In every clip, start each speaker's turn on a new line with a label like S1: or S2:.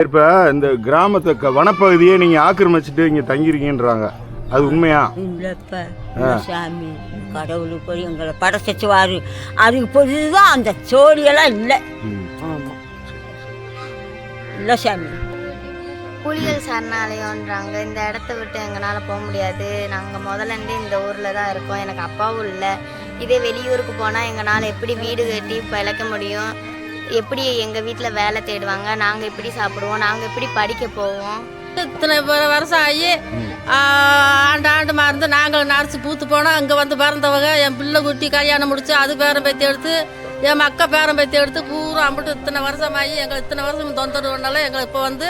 S1: இப்போ இந்த கிராமத்தை வனப்பகுதியே நீங்கள் ஆக்கிரமிச்சிட்டு இங்கே தங்கிருக்கீங்கன்றாங்க, அது உண்மையா?
S2: இல்லைப்ப சாமி கடவுளுக்கு எங்களை படைச்சிச்சுவாரு, அதுக்கு பொழுதுதான் அந்த சோழியெல்லாம் இல்லை. ஆமாம் இல்லை சாமி.
S3: புலிகள் சரணாலயம்ன்றாங்க. இந்த இடத்த விட்டு எங்களால் போக முடியாது. நாங்கள் முதலேருந்து இந்த ஊரில் தான் இருக்கோம். எனக்கு அப்பாவும் இல்லை. இதே வெளியூருக்கு போனால் எங்களால் எப்படி வீடு கட்டி பிழைக்க முடியும்? எப்படி எங்கள் வீட்டில் வேலை தேடுவாங்க? நாங்கள் எப்படி சாப்பிடுவோம்? நாங்கள் எப்படி படிக்க போவோம்?
S4: இத்தனை வருஷம் ஆகி ஆண்டு மறந்து நாங்கள் நரைச்சி பூத்து போனோம். அங்கே வந்து பிறந்தவங்க என் பிள்ளை குட்டி கல்யாணம் முடிச்சு அது பேரம் பேத்தி எடுத்து என் மக்கா பேரம் பேத்தி எடுத்து பூரா அம்பிட்டு இத்தனை வருஷம் ஆகி எங்களை இத்தனை வருஷம் தொந்தரவுனால எங்களை இப்போ வந்து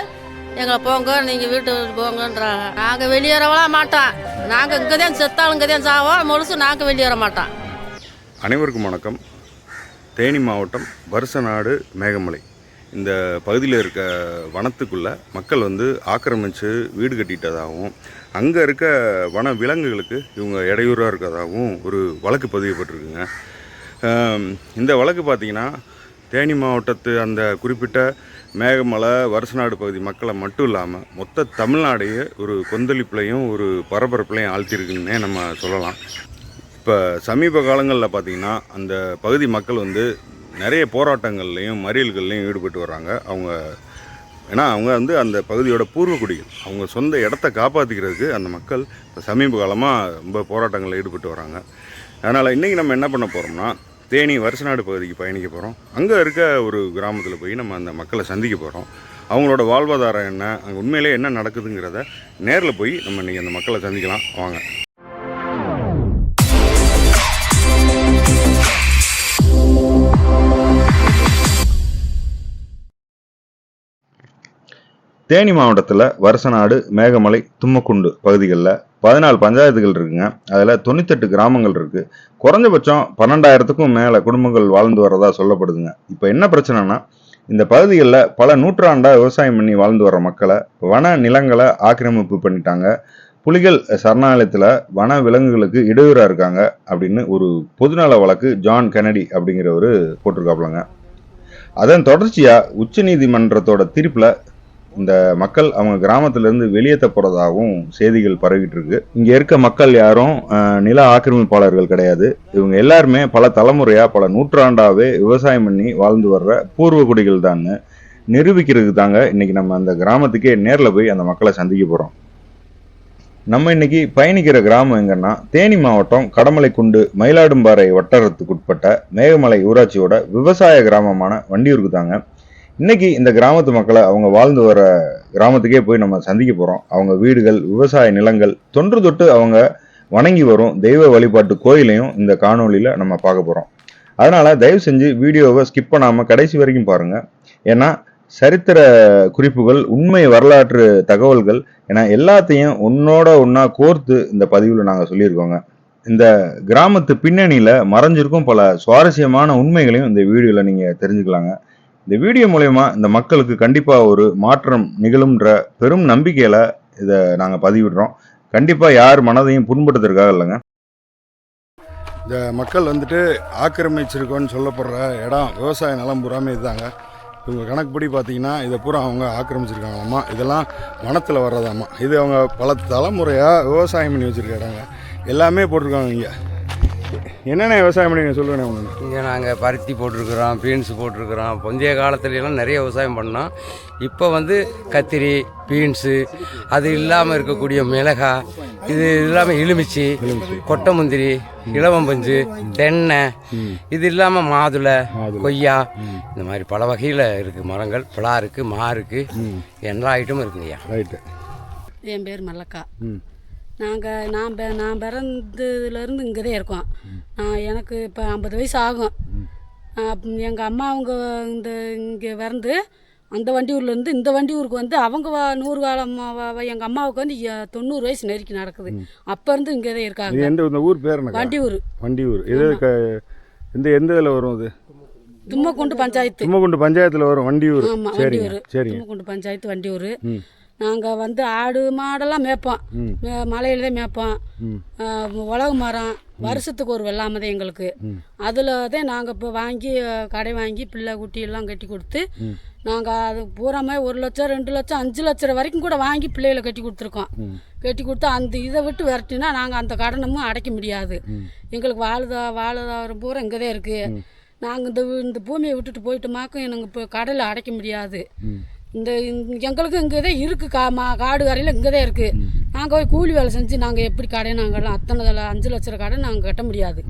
S4: எங்களை போங்க, நீங்கள் வீட்டுக்கு போங்கன்றாங்க. நாங்கள் வெளியேறவலாம் மாட்டோம். நாங்கள் இங்கே தான் செத்தாலும் இங்கே தான் சாவோம், முழுசு நாங்கள் வெளியேற மாட்டோம்.
S1: அனைவருக்கும் வணக்கம். தேனி மாவட்டம் வருசநாடு மேகமலை இந்த பகுதியில் இருக்க வனத்துக்குள்ளே மக்கள் வந்து ஆக்கிரமித்து வீடு கட்டிட்டதாகவும் அங்கே இருக்க வன விலங்குகளுக்கு இவங்க இடையூறாக இருக்கிறதாகவும் ஒரு வழக்கு பதியப்பட்டிருக்குங்க. இந்த வழக்கு பார்த்திங்கன்னா தேனி மாவட்டத்து அந்த குறிப்பிட்ட மேகமலை வருசநாடு பகுதி மக்களை மட்டும் இல்லாமல் மொத்த தமிழ்நாடையே ஒரு கொந்தளிப்புலையும் ஒரு பரபரப்புலையும் ஆழ்த்திருக்குன்னே நம்ம சொல்லலாம். இப்போ சமீப காலங்களில் பார்த்திங்கன்னா அந்த பகுதி மக்கள் வந்து நிறைய போராட்டங்கள்லையும் மறியல்கள்லையும் ஈடுபட்டு வர்றாங்க. ஏன்னா அவங்க வந்து அந்த பகுதியோட பூர்வக்குடிகள், அவங்க சொந்த இடத்த காப்பாற்றிக்கிறதுக்கு அந்த மக்கள் இப்போ சமீப காலமாக ரொம்ப போராட்டங்களில் ஈடுபட்டு வராங்க. அதனால் இன்றைக்கி நம்ம என்ன பண்ண போகிறோம்னா தேனி வருசநாடு பகுதிக்கு பயணிக்க போகிறோம். அங்கே இருக்க ஒரு கிராமத்தில் போய் நம்ம அந்த மக்களை சந்திக்க போகிறோம். அவங்களோட வாழ்வாதாரம் என்ன, அங்கே உண்மையிலே என்ன நடக்குதுங்கிறத நேரில் போய் நம்ம இன்றைக்கி அந்த மக்களை சந்திக்கலாம் வாங்க. தேனி மாவட்டத்தில் வருசநாடு, மேகமலை, தும்மக்குண்டு பகுதிகளில் 14 பஞ்சாயத்துகள் இருக்குங்க. அதில் 98 கிராமங்கள் இருக்குது. குறைஞ்சபட்சம் 12,000க்கும் மேலே குடும்பங்கள் வாழ்ந்து வரதா சொல்லப்படுதுங்க. இப்போ என்ன பிரச்சனைனா, இந்த பகுதிகளில் பல நூற்றாண்டாக விவசாயம் பண்ணி வாழ்ந்து வர மக்களை வன நிலங்களை ஆக்கிரமிப்பு பண்ணிட்டாங்க. புலிகள் சரணாலயத்தில் வன விலங்குகளுக்கு இடையூறாக இருக்காங்க அப்படின்னு ஒரு பொதுநல வழக்கு ஜான் கென்னடி அப்படிங்கிறவர் போட்டிருக்காப்புலங்க. அதன் தொடர்ச்சியாக உச்சநீதிமன்றத்தோட தீர்ப்பில் இந்த மக்கள் அவங்க கிராமத்திலேருந்து வெளியேற்ற போகிறதாகவும் செய்திகள் பரவிட்டு இருக்கு. இங்கே இருக்க மக்கள் யாரும் நில ஆக்கிரமிப்பாளர்கள் கிடையாது. இவங்க எல்லாருமே பல தலைமுறையாக பல நூற்றாண்டாகவே விவசாயம் பண்ணி வாழ்ந்து வர்ற பூர்வ குடிகள் தான் நிரூபிக்கிறதுக்கு தாங்க இன்னைக்கு நம்ம அந்த கிராமத்துக்கே நேரில் போய் அந்த மக்களை சந்திக்க போகிறோம். நம்ம இன்னைக்கு பயணிக்கிற கிராமம் எங்கன்னா தேனி மாவட்டம் கடமலைக்குண்டு மயிலாடும்பாறை வட்டாரத்துக்குட்பட்ட மேகமலை ஊராட்சியோட விவசாய கிராமமான வண்டியூருக்கு தாங்க. இன்னைக்கு இந்த கிராமத்து மக்களை அவங்க வாழ்ந்து வர கிராமத்துக்கே போய் நம்ம சந்திக்க போகிறோம். அவங்க வீடுகள், விவசாய நிலங்கள், தொன்று தொட்டு அவங்க வணங்கி வரும் தெய்வ வழிபாட்டு கோயிலையும் இந்த காணொலியில் நம்ம பார்க்க போகிறோம். அதனால் தயவு செஞ்சு வீடியோவை ஸ்கிப் பண்ணாமல் கடைசி வரைக்கும் பாருங்கள். ஏன்னா சரித்திர குறிப்புகள், உண்மை வரலாற்று தகவல்கள் என எல்லாத்தையும் ஒன்றா கோர்த்து இந்த பதிவில் நாங்கள் சொல்லியிருக்கோங்க. இந்த கிராமத்து பின்னணியில் மறைஞ்சிருக்கும் பல சுவாரஸ்யமான உண்மைகளையும் இந்த வீடியோவில் நீங்கள் தெரிஞ்சுக்கலாங்க. இந்த வீடியோ மூலயமா இந்த மக்களுக்கு கண்டிப்பாக ஒரு மாற்றம் நிகழும்ன்ற பெரும் நம்பிக்கையில் இதை நாங்கள் பதிவிடுறோம். கண்டிப்பாக யார் மனதையும் புண்படுத்துறதுக்காக இல்லைங்க. இந்த மக்கள் வந்துட்டு ஆக்கிரமிச்சிருக்கோன்னு சொல்லப்படுற இடம் விவசாய நிலம் பூராமே இதுதாங்க. இவங்க கணக்குப்படி பார்த்தீங்கன்னா இதை பூரா அவங்க ஆக்கிரமிச்சிருக்காங்களாம்மா. இதெல்லாம் வனத்தில் வர்றதாம்மா. இது அவங்க பல தலைமுறையாக விவசாயம் பண்ணி வச்சுருக்க இடங்க. எல்லாமே போட்டிருக்காங்க. இங்கே என்னென்ன விவசாயம் பண்ணி சொல்லுவேன் ஒன்று.
S5: இங்கே நாங்கள் பருத்தி போட்டிருக்கிறோம், பீன்ஸு போட்டிருக்கிறோம். முந்தைய காலத்துலலாம் நிறைய விவசாயம் பண்ணோம். இப்போ வந்து கத்திரி, பீன்ஸு, அது இல்லாமல் இருக்கக்கூடிய மிளகாய், இது இல்லாமல் எலுமிச்சி, கொட்டை முந்திரி, இலவம்பஞ்சு, தென்னை, இது இல்லாமல் மாதுளை, கொய்யா, இந்த மாதிரி பல வகையில் இருக்குது மரங்கள். பலா இருக்குது, மா இருக்குது, எல்லா ஐட்டமும் இருக்குங்கய்யா.
S1: ரைட்டு.
S4: என் பேர் மல்லக்கா. நான் பிறந்ததுலேருந்து இங்கே தான் இருக்கோம். எனக்கு இப்போ 50 வயசு ஆகும். எங்கள் அம்மா அவங்க இங்கே பிறந்து அந்த வண்டியூர்லேருந்து இந்த வண்டியூருக்கு வந்து அவங்க 100 காலம் எங்கள் அம்மாவுக்கு வந்து 90 வயசு நெருக்கி நடக்குது. அப்போ இருந்து இங்கே தான் இருக்காங்க.
S1: இந்த ஊர் பேர் என்ன?
S4: வண்டியூர்.
S1: வண்டியூர். இது எந்த இதில் வரும்? அது
S4: தும்மக்குண்டு பஞ்சாயத்து.
S1: தும்மக்குண்டு பஞ்சாயத்தில் வரும் வண்டியூர்.
S4: ஆமாம், வண்டியூர். சரி, தும்மக்குண்டு பஞ்சாயத்து வண்டியூர்.
S6: நாங்கள் வந்து ஆடு மாடெல்லாம் மேய்ப்போம், மலையில தான் மேய்ப்போம். உலக மரம் வருஷத்துக்கு ஒரு வெள்ளாமை தான் எங்களுக்கு. அதில் தான் நாங்கள் இப்போ வாங்கி கடை வாங்கி பிள்ளை குட்டியெல்லாம் கட்டி கொடுத்து நாங்கள் அது பூராமே 1 லட்சம் 2 லட்சம் 5 லட்சம் வரைக்கும் கூட வாங்கி பிள்ளைகளை கட்டி கொடுத்துருக்கோம். கட்டி கொடுத்து அந்த இதை விட்டு விரட்டினா நாங்கள் அந்த கடனமும் அடைக்க முடியாது. எங்களுக்கு வாழுதாரம் பூரா இங்கே தான் இருக்குது. நாங்கள் இந்த பூமியை விட்டுட்டு போயிட்டோமாக்கும் எனக்கு இப்போ கடலை அடைக்க முடியாது. எங்களுக்கு இங்கே தான் இருக்குது, காடு கரையில் இங்கே தான் இருக்குது. நாங்கள் போய் கூலி வேலை செஞ்சு நாங்கள் எப்படி கடை நாங்கள்லாம் அத்தனை 5 லட்சம் கடை நாங்கள் கட்ட முடியாது.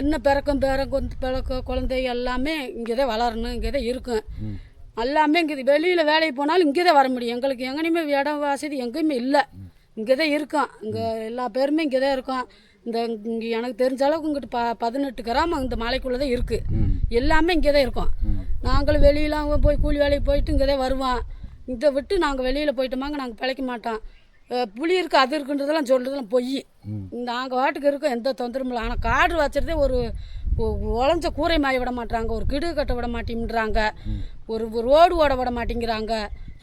S6: இன்னும் பிறக்க குழந்தை எல்லாமே இங்கே தான் வளரணும், இங்கே தான் இருக்கும். எல்லாமே இங்கே வெளியில் வேலைக்கு போனாலும் இங்கே தான் வர முடியும். எங்களுக்கு எங்கேயுமே இடம் வசதி எங்கேயுமே இல்லை, இங்கே தான் இருக்கோம். இங்கே எல்லா பேருமே இங்கே தான் இருக்கோம். இங்கே எனக்கு தெரிஞ்ச அளவுக்கு இங்கிட்ட 18 கிராமம் இந்த மலைக்குள்ளே தான் இருக்குது. எல்லாமே இங்கே தான் இருக்கோம். நாங்களும் வெளியெலாம் போய் கூலி வேலைக்கு போயிட்டு இங்கே தான் வருவோம். இதை விட்டு நாங்கள் வெளியில் போயிட்டோமாங்க நாங்கள் பிழைக்க மாட்டோம். புளி இருக்குது அது இருக்குன்றதெல்லாம் சொல்கிறதெல்லாம் பொய். நாங்கள் வாட்டுக்கு இருக்கோம், எந்த தொந்தரவும் இல்லை. ஆனால் காடு வச்சுருதே ஒரு உழைஞ்ச கூரை மாய விட மாட்டாங்க, ஒரு கிடு கட்ட விட மாட்டேங்கிறாங்க, ஒரு ரோடு ஓட விட மாட்டேங்கிறாங்க,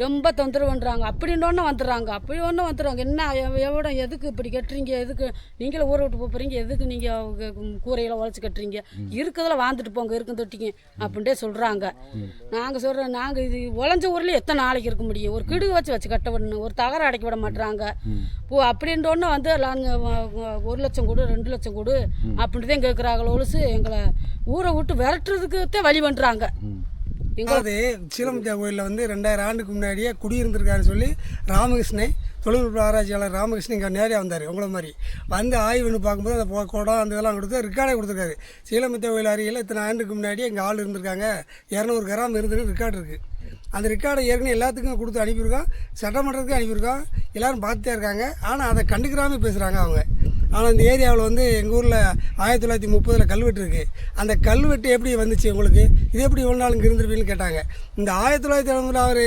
S6: ரொம்ப தொந்தரவு பண்ணுறாங்க. அப்படின்னொன்னே வந்துடுறாங்க, என்ன எவ்வளோ எதுக்கு இப்படி கட்டுறீங்க, எதுக்கு நீங்களே ஊரை விட்டு போகிறீங்க, எதுக்கு நீங்கள் கூரையில் உழைச்சி கட்டுறீங்க, இருக்கிறதுல வாழ்ந்துட்டு போங்க இருக்கும் தொட்டிங்க அப்படின்ட்டே சொல்கிறாங்க. நாங்கள் சொல்கிறோம், நாங்கள் இது உழைஞ்ச ஊரில் எத்தனை நாளைக்கு இருக்க முடியும், ஒரு கிடுகு வச்சு கட்ட விடணும், ஒரு தகரம் அடைக்க விட மாட்டுறாங்க. அப்படின்றோன்னே வந்து 1 லட்சம் கொடு 2 லட்சம் கொடு அப்படின்ட்டு தான் கேட்குறாங்களோ ஒழுசு எங்களை ஊரை விட்டு விரட்டுறதுக்கு வழி பண்ணுறாங்க.
S7: அதாவது சீலமுத்தியா கோயிலில் வந்து 2000 ஆண்டுக்கு முன்னாடியே குடியிருந்திருக்காருன்னு சொல்லி ராமகிருஷ்ணன் தொழில்நுட்ப ஆராய்ச்சியாளர் ராமகிருஷ்ணன் இங்கே நேராக வந்தார். உங்களை மாதிரி வந்து ஆய்வுன்னு பார்க்கும்போது அந்த குடம் அந்த இதெல்லாம் கொடுத்து ரெக்கார்டே கொடுத்துருக்காரு. சீலமுத்தியா கோயில் அருகில் இத்தனை ஆண்டுக்கு முன்னாடியே இங்கே ஆள் இருந்திருக்காங்க, 200 கிராம் இருந்துன்னு ரெக்கார்டு இருக்குது. அந்த ரெக்கார்டை ஏற்கனவே எல்லாத்துக்கும் கொடுத்து அனுப்பியிருக்கோம், சட்டமன்றத்துக்கு அனுப்பியிருக்கோம், எல்லோரும் பார்த்துட்டே இருக்காங்க. ஆனால் அதை கண்டுக்கிறாமல் பேசுகிறாங்க அவங்க. ஆனால் இந்த ஏரியாவில் வந்து எங்கள் ஊரில் 1930 கல்வெட்டு இருக்குது. அந்த கல்வெட்டு எப்படி வந்துச்சு உங்களுக்கு, இது எப்படி இவ்வளோ நாள் இங்கே இருந்திருப்பீங்கன்னு கேட்டாங்க. இந்த 1970 அவர்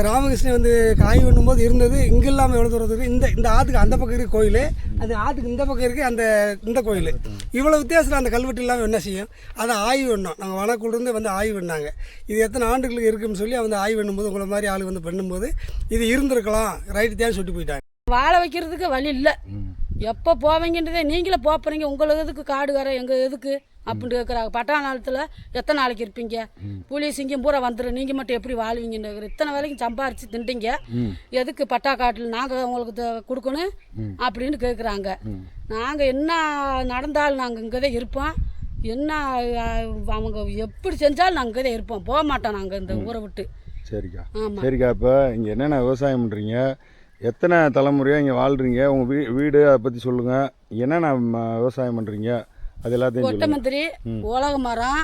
S7: ராமகிருஷ்ணன் வந்து ஆய்வு பண்ணும்போது இருந்தது இங்கே இல்லாமல் எவ்வளோ தூரம் இருக்குது. இந்த ஆற்றுக்கு அந்த பக்கம் இருக்குது கோயில், அது ஆற்றுக்கு இந்த பக்கம் இருக்குது இந்த கோயில். இவ்வளோ வித்தியாசத்தில் அந்த கல்வெட்டு இல்லாமல் என்ன செய்யும், அதை ஆய்வு பண்ணோம். நாங்கள் வனக்குழுந்து வந்து ஆய்வு பண்ணாங்க. இது எத்தனை ஆண்டுகளுக்கு இருக்குன்னு சொல்லி வந்து ஆய்வு பண்ணும்போது உங்களை மாதிரி ஆள் வந்து பண்ணும்போது இது இருந்திருக்கலாம் ரைட்டு தான் சொல்லிட்டு போயிட்டாங்க.
S6: வாழ வைக்கிறதுக்கு வழி இல்லை. எப்போ போவீங்கன்றதே நீங்களே போகிறீங்க, உங்களுக்கு எதுக்கு காடு வர எங்கள் எதுக்கு அப்படின்னு கேட்குறாங்க. பட்டா நாளத்தில் எத்தனை நாளைக்கு இருப்பீங்க, புலி சிங்கம் பூரா வந்துடும், நீங்கள் மட்டும் எப்படி வாழ்வீங்கன்னு கேட்குற. இத்தனை வேலைக்கும் சம்பாரித்து திண்டிங்க, எதுக்கு பட்டா காட்டில் நாங்கள் உங்களுக்கு கொடுக்கணும் அப்படின்னு கேட்குறாங்க. நாங்கள் என்ன நடந்தாலும் நாங்கள் இங்கே தான் இருப்போம், என்ன அவங்க எப்படி செஞ்சாலும் நாங்கள் இங்கே தான் இருப்போம், போக மாட்டோம் நாங்கள் இந்த ஊரை விட்டு.
S1: சரிக்கா. ஆமாம் சரிக்கா. இப்போ இங்கே என்னென்ன விவசாயம் பண்ணுறீங்க, எத்தனை தலைமுறையாக இங்கே வாழ்கிறீங்க, உங்கள் வீடு அதை பற்றி சொல்லுங்கள், என்னென்ன விவசாயம் பண்ணுறீங்க அது எல்லாத்தையும்.
S6: கொட்டமந்திரி, உலக மரம்,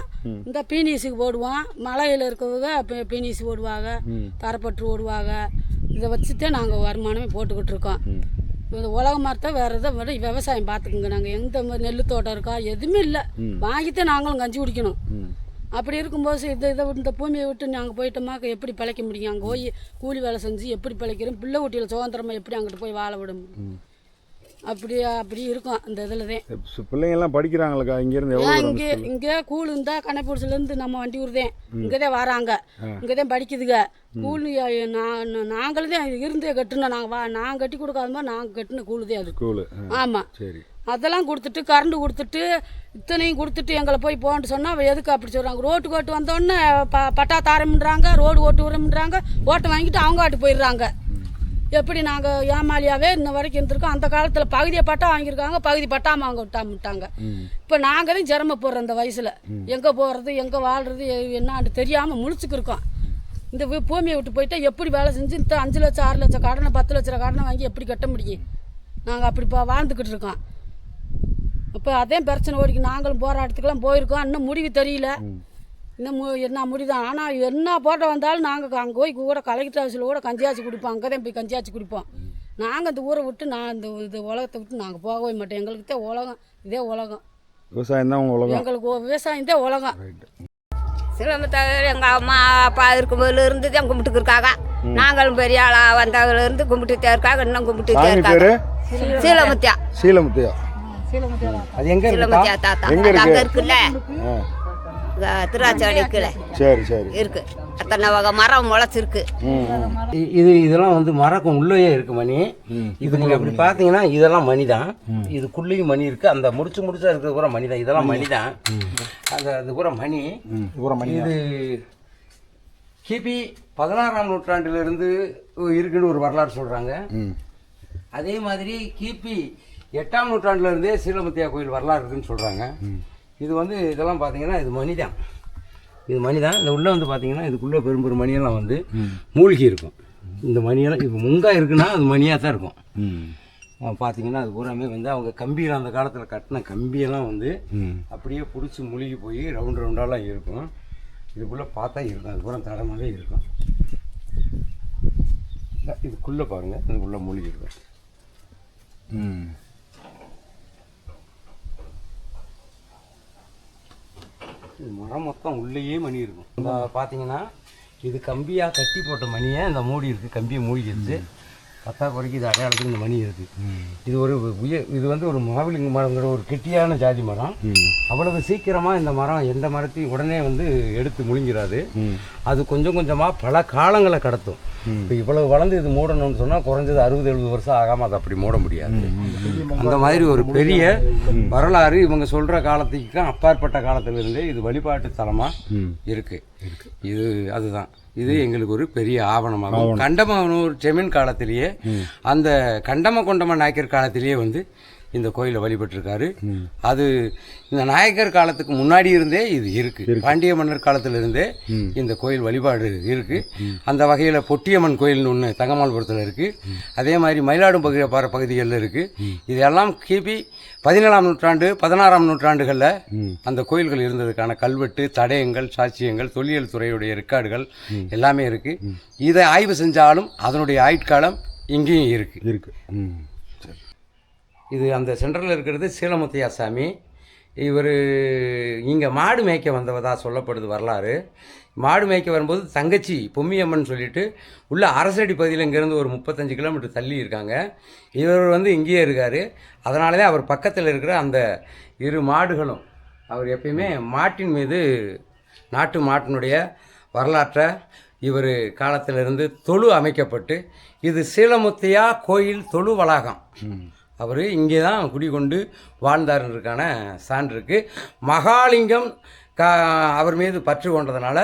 S6: இந்த பீனிஸுக்கு போடுவோம், மலையில் இருக்கவங்க பீனிஸ் போடுவாங்க, தரப்பட்டு ஓடுவாங்க. இதை வச்சுதான் நாங்கள் வருமானமே போட்டுக்கிட்டு இருக்கோம். இந்த உலக மரத்தை வேறு எதை விட விவசாயம் பார்த்துக்குங்க. நாங்கள் எந்த மாதிரி நெல் தோட்டம் இருக்கா எதுவுமே இல்லை, வாங்கித்தான் நாங்களும் கஞ்சி குடிக்கணும். அப்படி இருக்கும்போது இந்த பூமியை விட்டு நாங்கள் போயிட்டோமாக்க எப்படி பிழைக்க முடியும், அங்கே போய் கூலி வேலை செஞ்சு எப்படி பிழைக்கிறோம், பிள்ளை குட்டியில் சுதந்திரமாக எப்படி அங்கிட்டு போய் வாழ விட முடியும். அப்படி இருக்கும் இந்த இதில் தான்.
S1: பிள்ளைங்கள்லாம் படிக்கிறாங்களா இங்கேருந்து?
S6: இங்கே கூழ் இருந்தால் கண்ணப்பூடிச்சிலேருந்து நம்ம வண்டி ஊர்தேன் இங்கே தான் வராங்க, இங்கே தான் படிக்குதுங்க. கூழ் நாங்களே தான் இருந்தே கட்டுனோம், நாங்கள் கட்டி கொடுக்காத மாதிரி நாங்கள் கட்டின கூழ் தான் அது. கூழ். ஆமாம். சரி. அதெல்லாம் கொடுத்துட்டு கரண்டு கொடுத்துட்டு இத்தனையும் கொடுத்துட்டு எங்களை போய் போன்ட்டு சொன்னால் எதுக்கு அப்படி சொல்கிறாங்க. ரோட்டுக்கு ஓட்டு வந்தோடனே பட்டா தாரம்ன்றாங்க, ரோடு ஓட்டு விடுறாங்க, ஓட்டை வாங்கிட்டு அவங்க ஆட்டு போயிடுறாங்க. எப்படி நாங்கள் ஏமாலியாவே இன்ன வரைக்கும் இருந்திருக்கோம். அந்த காலத்தில் பகுதியை பட்டா வாங்கியிருக்காங்க, பகுதி பட்டாமல் அவங்க விட்டாங்க. இப்போ நாங்கள் தான் சிரமப்படுறோம் இந்த வயசில், எங்கே போகிறது எங்கே வாழ்கிறது என்னான்னு தெரியாமல் முழிச்சுக்கு இருக்கோம். இந்த பூமியை விட்டு போயிட்டா எப்படி வேலை செஞ்சு இந்த 5 லட்சம் 6 லட்சம் கடனை 10 லட்சம் கடனை வாங்கி எப்படி கட்ட முடியும். நாங்கள் அப்படி வாழ்ந்துக்கிட்டு இருக்கோம். இப்போ அதே பிரச்சனை ஓடிக்கு நாங்களும் போராட்டத்துக்கெல்லாம் போயிருக்கோம், இன்னும் முடிவு தெரியல, இன்னும் என்ன முடிதான். ஆனால் என்ன போட்டோ வந்தாலும் நாங்கள் அங்கே போய் கூட கலெக்டர் ஹவுஸில் கூட கஞ்சியாச்சி குடிப்போம், அங்கே தான் போய் கஞ்சியாச்சி குடிப்போம். நாங்கள் இந்த ஊரை விட்டு இந்த உலகத்தை விட்டு நாங்கள் போகவே மாட்டோம். எங்களுக்கு தான் உலகம், இதே உலகம்.
S1: விவசாயம் தான் உலகம், எங்களுக்கு
S6: விவசாயம் தான் உலகம்.
S2: சிலம்பத்தவர் எங்கள் அம்மா அப்பா இருக்கும்போதுல இருந்து தான் கும்பிட்டுருக்காங்க. நாங்களும் பெரிய ஆளாக வந்தவங்கலேருந்து கும்பிட்டுட்டே இருக்காங்க, இன்னும் கும்பிட்டுட்டே இருக்காங்க. சீலமுத்தியா.
S1: சீலமுத்தியா
S5: அது எங்கே?
S2: சீலமுத்தியா தாத்தா அங்கே இருக்குல்ல, திராட்சை இருக்குல்ல.
S1: சரி சரி
S2: இருக்கு. அத்தனை வகை மரம் முளைச்சிருக்கு.
S5: இதெல்லாம் வந்து மரக்கும் உள்ளேயே இருக்கு மணி. இது நீங்க அப்படி பாத்தீங்கன்னா இதெல்லாம் மணி தான். இதுக்குள்ளேயும் மணி இருக்கு. அந்த முடிச்சா இருக்கிறது பூரா மணி தான். இதெல்லாம் மணி தான். அது பூரா மணி. இது கிபி 16ஆம் நூற்றாண்டிலிருந்து இருக்குன்னு ஒரு வரலாறு சொல்றாங்க. அதே மாதிரி கிபி 8ஆம் நூற்றாண்டுல இருந்தே சீலமுத்தியா கோயில் வரலாறு இருக்குன்னு சொல்றாங்க. இது வந்து இதெல்லாம் பார்த்தீங்கன்னா இது மணி தான். இது மணி தான். இந்த உள்ளே வந்து பார்த்தீங்கன்னா இதுக்குள்ளே பெரும் மணியெல்லாம் வந்து மூழ்கி இருக்கும். இந்த மணியெல்லாம் இப்போ முங்காக இருக்குன்னா அது மணியாக தான் இருக்கும். பார்த்தீங்கன்னா அது பூராமே வந்து அவங்க கம்பியில் அந்த காலத்தில் கட்டின கம்பியெல்லாம் வந்து அப்படியே பிடிச்சி மூழ்கி போய் ரவுண்டாலாம் இருக்கும். இதுக்குள்ளே பார்த்தா இருக்கும். அது பூரா தடமாகவே இருக்கும். இதுக்குள்ளே பாருங்கள், இதுக்குள்ளே மூழ்கி இருக்கும். மரம் மொத்தம் உள்ளேயே மணி இருக்கும். இந்த பார்த்தீங்கன்னா இது கம்பியாக கட்டி போட்ட மணியை இந்த மூடி இருக்குது. கம்பியை மூழ்கிடுச்சு. பத்தாக்குறைக்கு இது அடையாளத்துக்கு இந்த மணி இருக்குது. இது ஒரு இது வந்து ஒரு மாவிலிங்க மரங்கிற ஒரு கெட்டியான ஜாதி மரம். அவ்வளவு சீக்கிரமாக இந்த மரம் எந்த மரத்தையும் உடனே வந்து எடுத்து முழுங்கிறாது. அது கொஞ்சம் கொஞ்சமாக பல காலங்களை கடத்தும். இப்போ இவ்வளவு வளர்ந்து இது மூடணும்னு சொன்னால் குறைஞ்சது 60-70 வருஷம் ஆகாமல் அதை அப்படி மூட முடியாது. அந்த மாதிரி ஒரு பெரிய வரலாறு இவங்க சொல்கிற காலத்துக்கு அப்பாற்பட்ட காலத்திலிருந்தே இது வழிபாட்டு தலமாக இருக்குது. இது அதுதான் இது எங்களுக்கு ஒரு பெரிய ஆவணமாகும். கண்டமனூர் செமின் காலத்திலேயே அந்த கண்டம கொண்டம நாயக்கர் காலத்திலேயே வந்து இந்த கோயிலை வழிபட்டிருக்காரு. அது இந்த நாயக்கர் காலத்துக்கு முன்னாடி இருந்தே இது இருக்கு. பாண்டிய மன்னர் காலத்திலிருந்தே இந்த கோயில் வழிபாடு இருக்கு. அந்த வகையில் பொட்டியம்மன் கோயில்னு ஒன்று தங்கமால்புரத்தில் இருக்கு. அதே மாதிரி மயிலாடுதுறை பகுதிகளில் இருக்கு. இதெல்லாம் கிபி 17ஆம் நூற்றாண்டு 16ஆம் நூற்றாண்டுகளில் அந்த கோயில்கள் இருந்ததுக்கான கல்வெட்டு, தடயங்கள், சாட்சியங்கள், தொல்லியல் துறையுடைய ரெக்கார்டுகள் எல்லாமே இருக்கு. இதை ஆய்வு செஞ்சாலும் அதனுடைய ஆயுட்காலம் இங்கேயும் இருக்கு. இது அந்த சென்டரில் இருக்கிறது சீலமுத்தையா சாமி. இவர் இங்கே மாடு மேய்க்க வந்தவதாக சொல்லப்படுது வரலாறு. மாடு மேய்க்க வரும்போது தங்கச்சி பொம்மியம்மன் சொல்லிட்டு உள்ள அரசடி பகுதியில் இங்கேருந்து ஒரு 35 கிலோமீட்டர் தள்ளி இருக்காங்க. இவர் வந்து இங்கேயே இருக்கார். அதனால தான் அவர் பக்கத்தில் இருக்கிற அந்த இரு மாடுகளும் அவர் எப்பயுமே மாட்டின் மீது நாட்டு மாட்டினுடைய வரலாற்றை இவர் காலத்திலிருந்து தொழு அமைக்கப்பட்டு இது சீலமுத்தையா கோயில் தொழு வளாகம். அவர் இங்கே தான் குடிகொண்டு வாழ்ந்தாருன்றதுக்கான சான்று இருக்குது. மகாலிங்கம் அவர் மீது பற்று கொண்டதுனால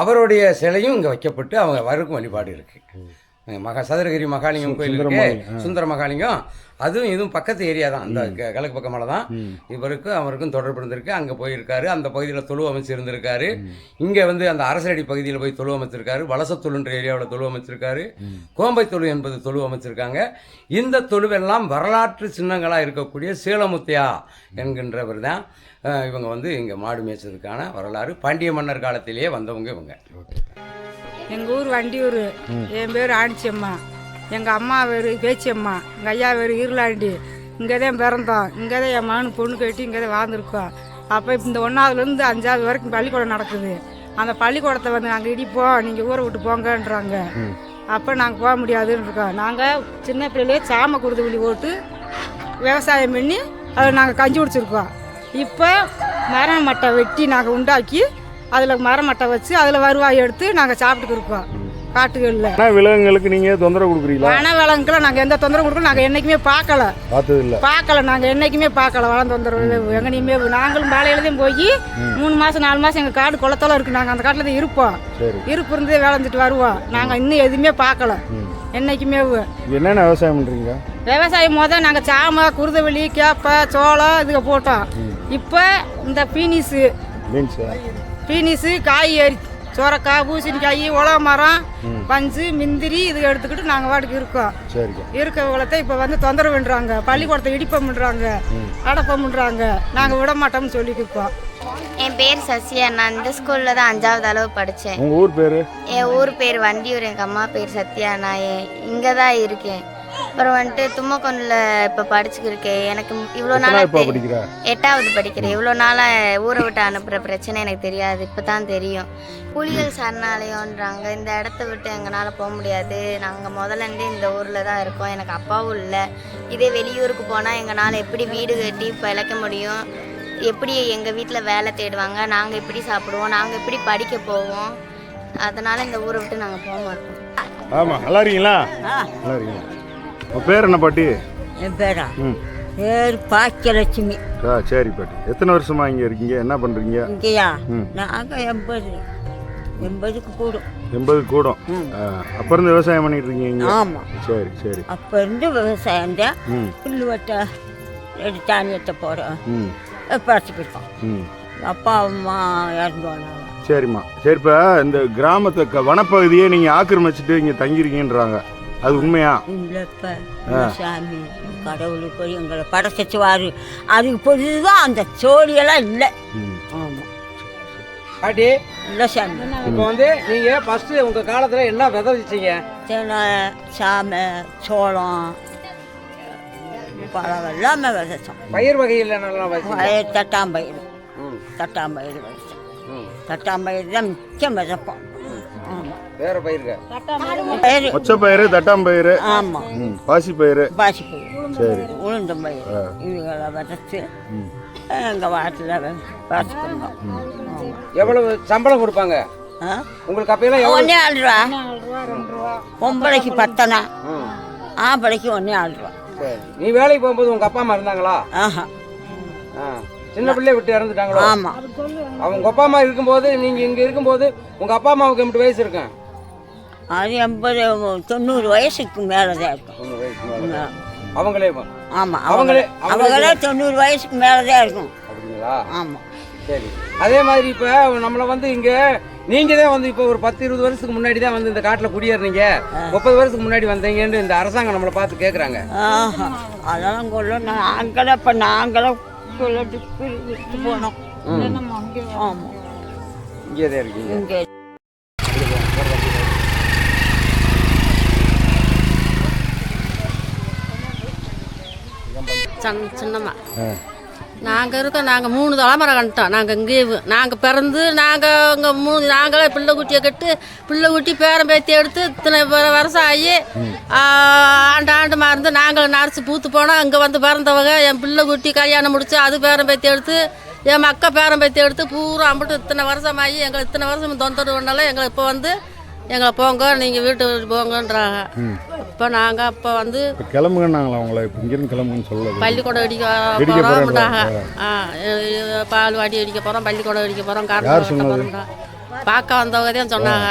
S5: அவருடைய சிலையும் இங்கே வைக்கப்பட்டு அவங்க வரும் வழிபாடு இருக்குது. சதுரகிரி மகாலிங்கம் கோயில் இருக்கு, சுந்தர மகாலிங்கம். அதுவும் இதுவும் பக்கத்து ஏரியா தான். அந்த கிழக்கு பக்கமால தான் அவருக்கும் தொடர்பு இருந்திருக்கு. அங்கே போயிருக்காரு. அந்த பகுதியில் தொழு அமைச்சு இருந்திருக்காரு. இங்கே வந்து அந்த அரசடி பகுதியில் போய் தொழு அமைச்சிருக்காரு. வலசத்தொழுன்ற ஏரியாவில் தொழு அமைச்சிருக்காரு. கோம்பை தொழு என்பது தொழு அமைச்சிருக்காங்க. இந்த தொழுவெல்லாம் வரலாற்று சின்னங்களாக இருக்கக்கூடிய சீலமுத்தையா என்கின்றவர் தான் இவங்க வந்து இங்கே மாடு மேய்ச்சதுக்கான வரலாறு. பாண்டிய மன்னர் காலத்திலேயே வந்தவங்க இவங்க.
S8: எங்கள் ஊர் வண்டியூர். என் பேர் ஆணிச்சியம்மா. எங்கள் அம்மா பேர் பேச்சியம்மா. எங்கள் ஐயா பேர் ஈர்லாண்டி. இங்கே தான் பிறந்தோம். இங்கே தான் என் மகனு பொண்ணு கட்டி இங்கே தான் வாழ்ந்துருக்கோம். அப்போ இந்த 1ஆவதுலேருந்து 5ஆவது வரைக்கும் பள்ளிக்கூடம் நடக்குது. அந்த பள்ளிக்கூடத்தை வந்து நாங்கள் இடிப்போம், நீங்கள் ஊரை விட்டு போங்கன்றாங்க. அப்போ நாங்கள் போக முடியாதுன்னு இருக்கோம். நாங்கள் சின்ன பிள்ளையிலே சாம குருதுவலி போட்டு விவசாயம் பண்ணி அதை நாங்கள் கஞ்சி குடிச்சிருக்கோம். இப்போ மர மட்டை வெட்டி நாங்கள் உண்டாக்கி அதில் மரமட்டை வச்சு அதில் வருவாய் எடுத்து நாங்கள் சாப்பிட்டுக்கு இருக்கோம். காட்டுகளில்
S1: விலங்குகளுக்கு நீங்கள் தொந்தரவு கொடுக்குறீங்களா?
S8: வன விலங்குகளை நாங்கள் எந்த தொந்தரவு கொடுக்கணும் நாங்கள் என்றைக்குமே பார்க்கல. நாங்கள் என்றைக்குமே பார்க்கல வளம் தொந்தரவு எங்கனையுமே. நாங்களும் பாலையில்தான் போய் 3 மாதம் 4 மாதம் எங்கள் காடு குளத்தெல்லாம் இருக்குது. நாங்கள் அந்த காட்டில் தான் இருப்போம். இருப்பு இருந்து விளைஞ்சிட்டு வருவோம். நாங்கள் இன்னும் எதுவுமே பார்க்கல என்றைக்குமே.
S1: என்னென்ன விவசாயம் பண்ணுறீங்க?
S8: விவசாயம் நாங்கள் சாம குருதவள்ளி கேப்பை சோளம் இதுக போட்டோம். இப்போ இந்த பீனிஸு காய்கறி சோரக்காய், பூசணிக்காய், உலக மரம், பஞ்சு, முந்திரி இது எடுத்துக்கிட்டு நாங்கள் வாட்டுக்கு இருக்கோம். இருக்கவங்களத்தை இப்போ வந்து தொந்தரவு பண்ணுறாங்க. பள்ளிக்கூடத்தை இடிப்பம் பண்ணுறாங்க, அடப்பம் பண்ணுறாங்க. நாங்கள் விட மாட்டோம்னு சொல்லியிருக்கோம்.
S3: என் பேர் சசியா. நான் இந்த ஸ்கூலில் தான் 5ஆவது அளவு படித்தேன்.
S1: உங்கள் ஊர் பேர்?
S3: என் ஊர் பேர் வண்டியூர். எங்கள் அம்மா பேர் சத்யா. நான் இங்கே தான் இருக்கேன். அப்புறம் வந்துட்டு தும்மக்கொண்டில் இப்போ படிச்சுக்கிருக்கேன். எனக்கு இவ்வளோ நாளாக 8ஆவது படிக்கிறேன். இவ்வளோ நாளாக ஊரை விட்டு அனுப்புகிற பிரச்சனை எனக்கு தெரியாது. இப்போ தான் தெரியும். புலிகள் சரணாலயம்ன்றாங்க. இந்த இடத்த விட்டு எங்களால் போக முடியாது. நாங்கள் முதலேருந்தே இந்த ஊரில் தான் இருக்கோம். எனக்கு அப்பாவும் இல்லை. இதே வெளியூருக்கு போனால் எங்களால் எப்படி வீடு கட்டி பிழைக்க முடியும்? எப்படி எங்கள் வீட்டில் வேலை தேடுவாங்க? நாங்கள் எப்படி சாப்பிடுவோம்? நாங்கள் எப்படி படிக்க போவோம்? அதனால் இந்த ஊரை விட்டு நாங்கள் போக மாட்டோம்.
S1: ஆமாம், நல்லா இருக்கீங்களா? நல்லா இருக்கீங்களா? உங்கள் பேர் என்ன பாட்டி?
S9: என் பேரா?
S1: ம்.
S9: பேர் பாக்கியலட்சுமி.
S1: சரி பாட்டி. எத்தனை வருஷமா இங்கே இருக்கீங்க? என்ன பண்ணுறீங்க?
S9: இங்கேயா?
S1: ம்.
S9: நாங்கள் 80க்கு கூடும்.
S1: 80 கூடும். அப்போ இருந்து விவசாயம் பண்ணிட்டு இருக்கீங்க?
S9: ஆமாம்.
S1: சரி சரி.
S9: அப்போ இருந்து விவசாயம் தான்.
S1: ம்.
S9: புல் வெட்ட தானியத்தை போகிறோம்,
S1: ம்.
S9: பறிச்சுக்கிட்டோம்.
S1: ம்.
S9: அப்பா அம்மா இறந்து போனாங்க.
S1: சரிம்மா. சரி, இப்போ இந்த கிராமத்தை வனப்பகுதியை நீங்கள் ஆக்கிரமிச்சுட்டு இங்கே தங்கியிருக்கீங்கன்றாங்க, அது உண்மையா?
S9: இல்லைப்ப சாமி கடவுளுக்கு போய் எங்களை படைச்சிச்சுவாரு. அதுக்கு பொதுதான் அந்த சோழியெல்லாம் இல்லை. ஆமாம்
S10: பாட்டி
S9: இல்லை சாமி.
S10: இப்போ வந்து நீங்கள் ஃபஸ்ட்டு உங்கள் காலத்தில் என்ன விதைச்சிங்க?
S9: தென்னை, சாமை, சோளம், பழம் எல்லாமே விதைச்சோம்.
S10: பயிர் வகையில் என்னெல்லாம்
S9: பயிர் தட்டாம்பயிர். தட்டாம்பயிர் விதைச்சோம். தட்டாம்பயிர் தான் மிச்சம் விதைப்போம். ஆமாம்.
S10: வேறு பயிர்க
S9: பயிர்
S1: மொச்சப்பயிறு, தட்டாம்பயிறு,
S9: ஆமாம்,
S1: பாசிப்பயிறு.
S9: பாசிப்பயிர்,
S1: சரி.
S9: உளுந்தம்பயிர் இவங்களை விதைச்சி எங்கள் வாட்டில் பாசிக்கணும்.
S10: எவ்வளவு சம்பளம் கொடுப்பாங்க உங்களுக்கு? அப்பெல்லாம் எவ்வளோ?
S9: 1 ரூபா. பொம்பளைக்கு 10 ஆம்பளைக்கு 1 ரூபா.
S10: சரி. நீ வேலைக்கு போகும்போது உங்கள் அப்பா அம்மா இருந்தாங்களா?
S9: ஆஹா.
S10: சின்ன பிள்ளைய விட்டு இறந்துட்டாங்களோ?
S9: ஆமாம்.
S10: அவங்க அப்பா அம்மா இருக்கும்போது நீங்கள் இங்கே இருக்கும்போது உங்கள் அப்பா அம்மாவுக்கு எம்பிட்டு வயசு இருக்கும்?
S9: அது 80-90 வயசுக்கு மேலே தான் இருக்கும்.
S10: 90 வயசுக்கு மேலே. அவங்களே?
S9: ஆமாம், அவங்களே 90 வயசுக்கு மேலே தான் இருக்கும்.
S10: அப்படிங்களா?
S9: ஆமாம்.
S10: சரி. அதே மாதிரி இப்போ நம்மளை வந்து இங்கே நீங்கள் தான் வந்து இப்போ ஒரு 10-20 வருஷத்துக்கு முன்னாடி தான் வந்து இந்த காட்டில் குடியேறினீங்க, 30 வருஷத்துக்கு முன்னாடி வந்தீங்கன்னு இந்த அரசாங்கம் நம்மளை பார்த்து கேட்குறாங்க.
S9: ஆஹா, அதெல்லாம் கொள்ள நாங்களும் இப்போ நாங்களும் விட்டு போனோம். ஆமாம்,
S10: இங்கே தான் இருக்கீங்க.
S9: இங்கே
S4: சின்னம்மா நாங்கள் இருக்கோம். நாங்கள் 3 தலைமுறை கண்டுட்டோம். நாங்கள் இங்கேயே நாங்கள் பிறந்து நாங்கள் இங்கே நாங்களே பிள்ளை குட்டியை கட்டு பிள்ளை குட்டி பேரம் பேத்தி எடுத்து இத்தனை வருஷம் ஆகி ஆண்டு மறந்து நாங்கள் நரைச்சி பூத்து போனோம். இங்கே வந்து பிறந்தவங்க என் பிள்ளை குட்டி கல்யாணம் முடிச்சு அது பேரம் பேத்தி எடுத்து என் மக்கள் பேரம் பேத்தி எடுத்து பூரா அம்பிட்டு இத்தனை வருஷமாகி எங்களை இத்தனை வருஷம் தொந்தரவு பண்ணாலும் எங்களை இப்போ வந்து எங்களை போங்க, நீங்கள் வீட்டுக்கு போங்கன்றாங்க. இப்போ நாங்கள் அப்போ வந்து
S1: கிளம்புங்கன்னாங்களா உங்களை? இப்போ இங்கேருந்து கிளம்புங்கன்னு சொல்லல,
S4: பள்ளிக்கூடம் அடிக்க போகிறோம்ட்டாங்க. பால் வாடி அடிக்க போகிறோம், பள்ளிக்கூடம் அடிக்க போகிறோம், காரணம் பார்க்க வந்தவங்க தான் சொன்னாங்க.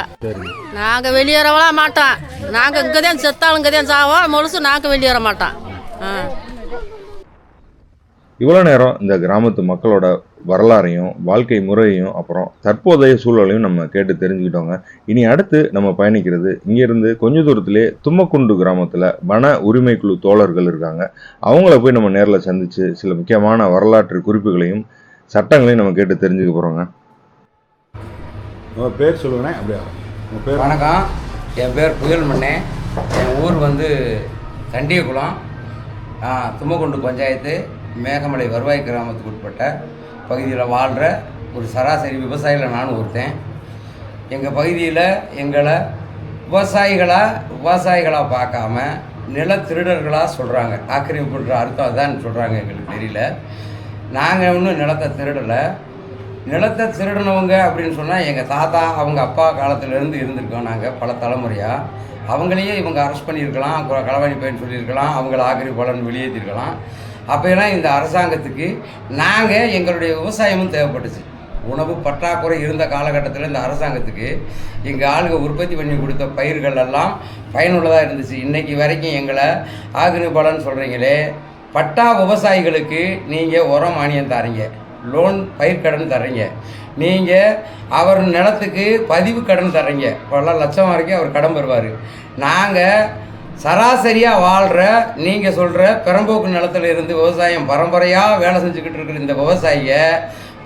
S4: நாங்கள் வெளியேறவளா மாட்டோம். நாங்கள் இங்கே தான் செத்தாலும் இங்கே தான் சாவோம், முழுசு நாங்கள் வெளியேற மாட்டோம்.
S1: இவ்வளோ நேரம் இந்த கிராமத்து மக்களோட வரலாறையும் வாழ்க்கை முறையையும் அப்புறம் தற்போதைய சூழலையும் நம்ம கேட்டு தெரிஞ்சுக்கிட்டோங்க. இனி அடுத்து நம்ம பயணிக்கிறது இங்கேருந்து கொஞ்ச தூரத்திலே தும்மக்குண்டு கிராமத்தில் வன உரிமை குழு தோழர்கள் இருக்காங்க. அவங்கள போய் நம்ம நேரில் சந்தித்து சில முக்கியமான வரலாற்று குறிப்புகளையும் சட்டங்களையும் நம்ம கேட்டு தெரிஞ்சுக்க போகிறோங்க. உங்கள் பேர் சொல்லுங்கண்ணே. அப்படியா? உங்கள் பேர்?
S5: வணக்கம், என் பேர் புயல்மண்ணே. என் ஊர் வந்து தண்டியகுளம், தும்மக்குண்டு பஞ்சாயத்து மேகமலை வருவாய் கிராமத்துக்கு உட்பட்ட பகுதியில் வாழ்கிற ஒரு சராசரி விவசாயியில் நானும் ஒருத்தன். எங்கள் பகுதியில் எங்களை விவசாயிகளாக பார்க்காம நில திருடர்களாக சொல்கிறாங்க. ஆக்கிரமிப்புன்ற அர்த்தம் அதான் சொல்கிறாங்க, எங்களுக்கு தெரியல. நாங்கள் ஒன்றும் நிலத்தை திருடலை. நிலத்தை திருடினவங்க அப்படின்னு சொன்னால் எங்கள் தாத்தா அவங்க அப்பா காலத்துலேருந்து இருந்திருக்கோம். நாங்கள் பல தலைமுறையாக அவங்களையே இவங்க அரெஸ்ட் பண்ணியிருக்கலாம், களவாணி பையன் சொல்லியிருக்கலாம், அவங்கள ஆக்கிரமிப்பாளர்னு வெளியேற்றிருக்கலாம். அப்போலாம் இந்த அரசாங்கத்துக்கு நாங்கள் எங்களுடைய விவசாயமும் தேவைப்பட்டுச்சு. உணவு பற்றாக்குறை இருந்த காலகட்டத்தில் இந்த அரசாங்கத்துக்கு எங்கள் ஆளுங்க உற்பத்தி பண்ணி கொடுத்த பயிர்கள் எல்லாம் பயனுள்ளதாக இருந்துச்சு. இன்றைக்கி வரைக்கும் எங்களை ஆக்கிரமிப்பாளர்னு சொல்கிறீங்களே, பட்டா விவசாயிகளுக்கு நீங்கள் உரம் மானியம் தரீங்க, லோன் பயிர்க்கடன் தர்றீங்க, நீங்கள் அவர் நிலத்துக்கு பதிவு கடன் தர்றீங்க, பல லட்சம் வரைக்கும் அவர் கடன் பெறுவார். நாங்கள் சராசரியாக வாழ்கிற நீங்கள் சொல்கிற பெரம்போக்கு நிலத்தில் இருந்து விவசாயம் பரம்பரையாக வேலை செஞ்சுக்கிட்டு இருக்கிற இந்த விவசாயியை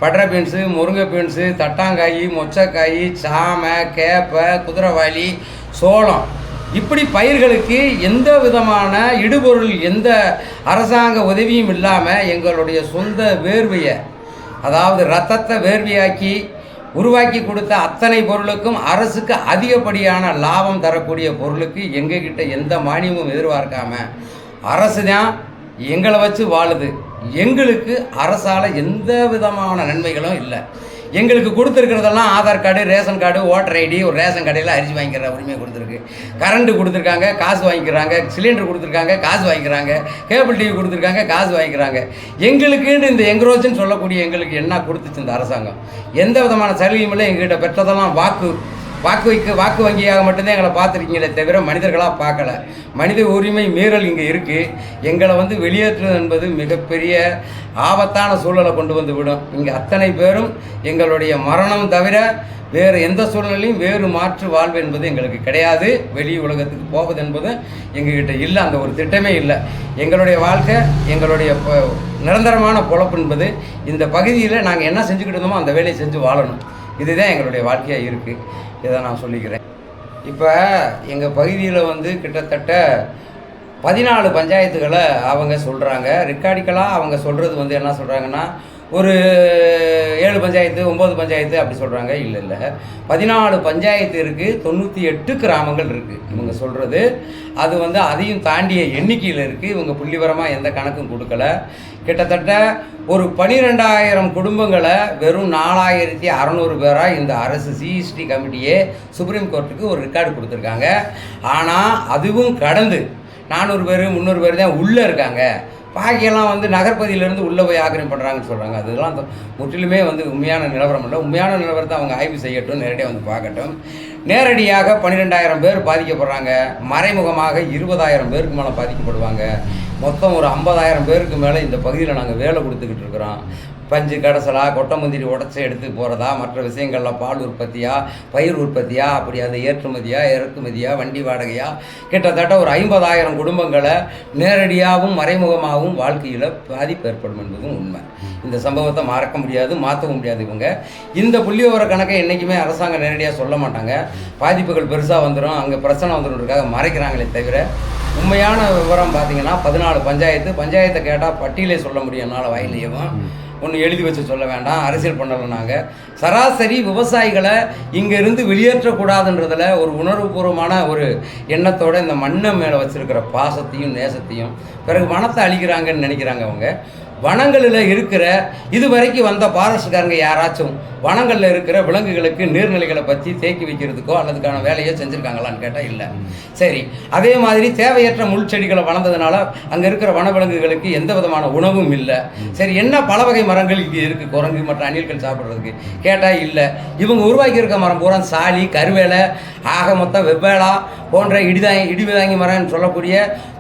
S5: பட்டரை பீன்ஸு, முருங்கை பீன்ஸு, தட்டாங்காய், மொச்சக்காய், சாமை, கேப்பை, குதிரைவாலி, சோளம் இப்படி பயிர்களுக்கு எந்த விதமான இடுபொருள் எந்த அரசாங்க உதவியும் இல்லாமல் எங்களுடைய சொந்த வேர்வையை, அதாவது ரத்தத்தை வேர்வையாக்கி உருவாக்கி கொடுத்த அத்தனை பொருளுக்கும் அரசுக்கு அதிகப்படியான லாபம் தரக்கூடிய பொருளுக்கு எங்ககிட்ட எந்த மானியமும் எதிர்பார்க்காம அரசு தான் எங்களை வச்சு வாழுது. எங்களுக்கு அரசால் எந்த விதமான நன்மைகளும் இல்லை. எங்களுக்கு கொடுத்துருக்கிறதெல்லாம் Aadhaar card, ration card, voter ID, ஒரு ரேஷன் கடையில் அரிசி வாங்கிக்கிற உரிமையை கொடுத்துருக்கு. கரண்ட்டு கொடுத்துருக்காங்க, காசு வாங்கிக்கிறாங்க. சிலிண்டர் கொடுத்துருக்காங்க, காசு வாங்கிக்கிறாங்க. கேபிள் டிவி கொடுத்துருக்காங்க, காசு வாங்கிக்கிறாங்க. எங்களுக்குன்னு இந்த எங்ரோச்சுன்னு சொல்லக்கூடிய எங்களுக்கு என்ன கொடுத்துச்சு இந்த அரசாங்கம்? எந்த விதமான சலுகையும் இல்லை. எங்ககிட்ட பெற்றதெல்லாம் வாக்கு வங்கியாக மட்டும்தான் எங்களை பார்த்துருக்கீங்களே தவிர மனிதர்களாக பார்க்கல. மனித உரிமை மீறல் இங்கே இருக்குது. எங்களை வந்து வெளியேற்றுவது என்பது மிகப்பெரிய ஆபத்தான சூழலை கொண்டு வந்து விடும். இங்கே அத்தனை பேரும் எங்களுடைய மரணம் தவிர வேறு எந்த சூழ்நிலையும் வேறு மாற்று வாழ்வு என்பது எங்களுக்கு கிடையாது. வெளி உலகத்துக்கு போவது என்பது எங்ககிட்ட இல்லை. அந்த ஒரு திட்டமே இல்லை. எங்களுடைய வாழ்க்கை, எங்களுடைய நிரந்தரமான பொழப்பு என்பது இந்த பகுதியில் நாங்கள் என்ன செஞ்சுக்கிட்டு இருந்தோமோ அந்த வேலையை செஞ்சு வாழணும். இதுதான் எங்களுடைய வாழ்க்கையாக இருக்குது. இதை நான் சொல்லிக்கிறேன். இப்போ எங்கள் பகுதியில் வந்து கிட்டத்தட்ட 14 பஞ்சாயத்துகளை அவங்க சொல்கிறாங்க. ரெக்கார்டிக்கலாக அவங்க சொல்கிறது வந்து என்ன சொல்கிறாங்கன்னா, ஒரு 7 பஞ்சாயத்து 9 பஞ்சாயத்து அப்படி சொல்கிறாங்க. இல்லை 14 பஞ்சாயத்து இருக்குது, 98 கிராமங்கள் இருக்குது இவங்க சொல்கிறது. அது வந்து அதையும் தாண்டிய எண்ணிக்கையில் இருக்குது. இவங்க புள்ளிவரமாக எந்த கணக்கும் கொடுக்கல. கிட்டத்தட்ட ஒரு 12,000 குடும்பங்களை வெறும் 4,600 பேராக இந்த அரசு சிஎஸ்டி கமிட்டியே சுப்ரீம் கோர்ட்டுக்கு ஒரு ரெக்கார்டு கொடுத்துருக்காங்க. ஆனால் அதுவும் கடந்து 400 பேர் 300 பேர் தான் உள்ளே இருக்காங்க. பாக்கியெல்லாம் வந்து நகர்பதியிலேருந்து உள்ளே போய் ஆக்கிரமிப்பு பண்ணுறாங்கன்னு சொல்கிறாங்க. அதெல்லாம் முற்றிலுமே வந்து உண்மையான நிலவரம் இல்லை. உண்மையான நிலவரத்தை அவங்க ஆய்வு செய்யட்டும், நேரடியாக வந்து பார்க்கட்டும். நேரடியாக 12,000 பேர் பாதிக்கப்படுறாங்க. மறைமுகமாக 20,000 பேருக்கு மேலே பாதிக்கப்படுவாங்க. மொத்தம் ஒரு 50,000 பேருக்கு மேலே இந்த பகுதியில் நாங்கள் வேலை கொடுத்துக்கிட்டு இருக்கிறோம். பஞ்சு கடைசலா, கொட்டமுந்திரி உடச்சி எடுத்து போகிறதா, மற்ற விஷயங்களில் பால் உற்பத்தியா, பயிர் உற்பத்தியா, அப்படி அது ஏற்றுமதியா, இறக்குமதியா, வண்டி வாடகையா, கிட்டத்தட்ட ஒரு 50,000 குடும்பங்களை நேரடியாகவும் மறைமுகமாகவும் வாழ்க்கையில் பாதிப்பு ஏற்படும் என்பதும் உண்மை. இந்த சம்பவத்தை மறக்க முடியாது, மாற்றவும் முடியாது. இவங்க இந்த புள்ளிவிவர கணக்கை என்றைக்குமே அரசாங்கம் நேரடியாக சொல்ல மாட்டாங்க. பாதிப்புகள் பெருசாக வந்துடும், அங்கே பிரச்சனை வந்துடுறதுக்காக மறைக்கிறாங்களே தவிர உண்மையான விவரம் பார்த்திங்கன்னா 14 பஞ்சாயத்தை கேட்டால் பட்டியலே சொல்ல முடியும் என்னால் வாயிலேயும். ஒன்று எழுதி வச்சு சொல்ல வேண்டாம், அரசியல் பண்ணலை. நாங்கள் சராசரி விவசாயிகளை இங்கேருந்து வெளியேற்றக்கூடாதுன்றதில் ஒரு உணர்வுபூர்வமான ஒரு எண்ணத்தோடு இந்த மண்ணை மேலே வச்சுருக்கிற பாசத்தையும் நேசத்தையும், பிறகு வனத்தை அழிக்கிறாங்கன்னு நினைக்கிறாங்க அவங்க. வனங்களில் இருக்கிற இதுவரைக்கும் வந்த ஃபாரஸ்ட்காரங்க யாராச்சும் வனங்களில் இருக்கிற விலங்குகளுக்கு நீர்நிலைகளை பற்றி தேக்கி வைக்கிறதுக்கோ அல்லதுக்கான வேலையோ செஞ்சுருக்காங்களான்னு கேட்டால் இல்லை. சரி, அதே மாதிரி தேவையற்ற முள் செடிகளை வளர்ந்ததுனால அங்கே இருக்கிற வனவிலங்குகளுக்கு எந்த விதமான உணவும் இல்லை. சரி, என்ன பல வகை மரங்கள் இங்கே இருக்குது குரங்கு மற்ற அணில்கள் சாப்பிட்றதுக்கு கேட்டால் இல்லை. இவங்க உருவாக்கி இருக்க மரம் பூரா சாலி, கருவேலை, ஆக மொத்தம் வெவ்வேளா போன்ற இடிவிதாங்கி மரம்னு சொல்லக்கூடிய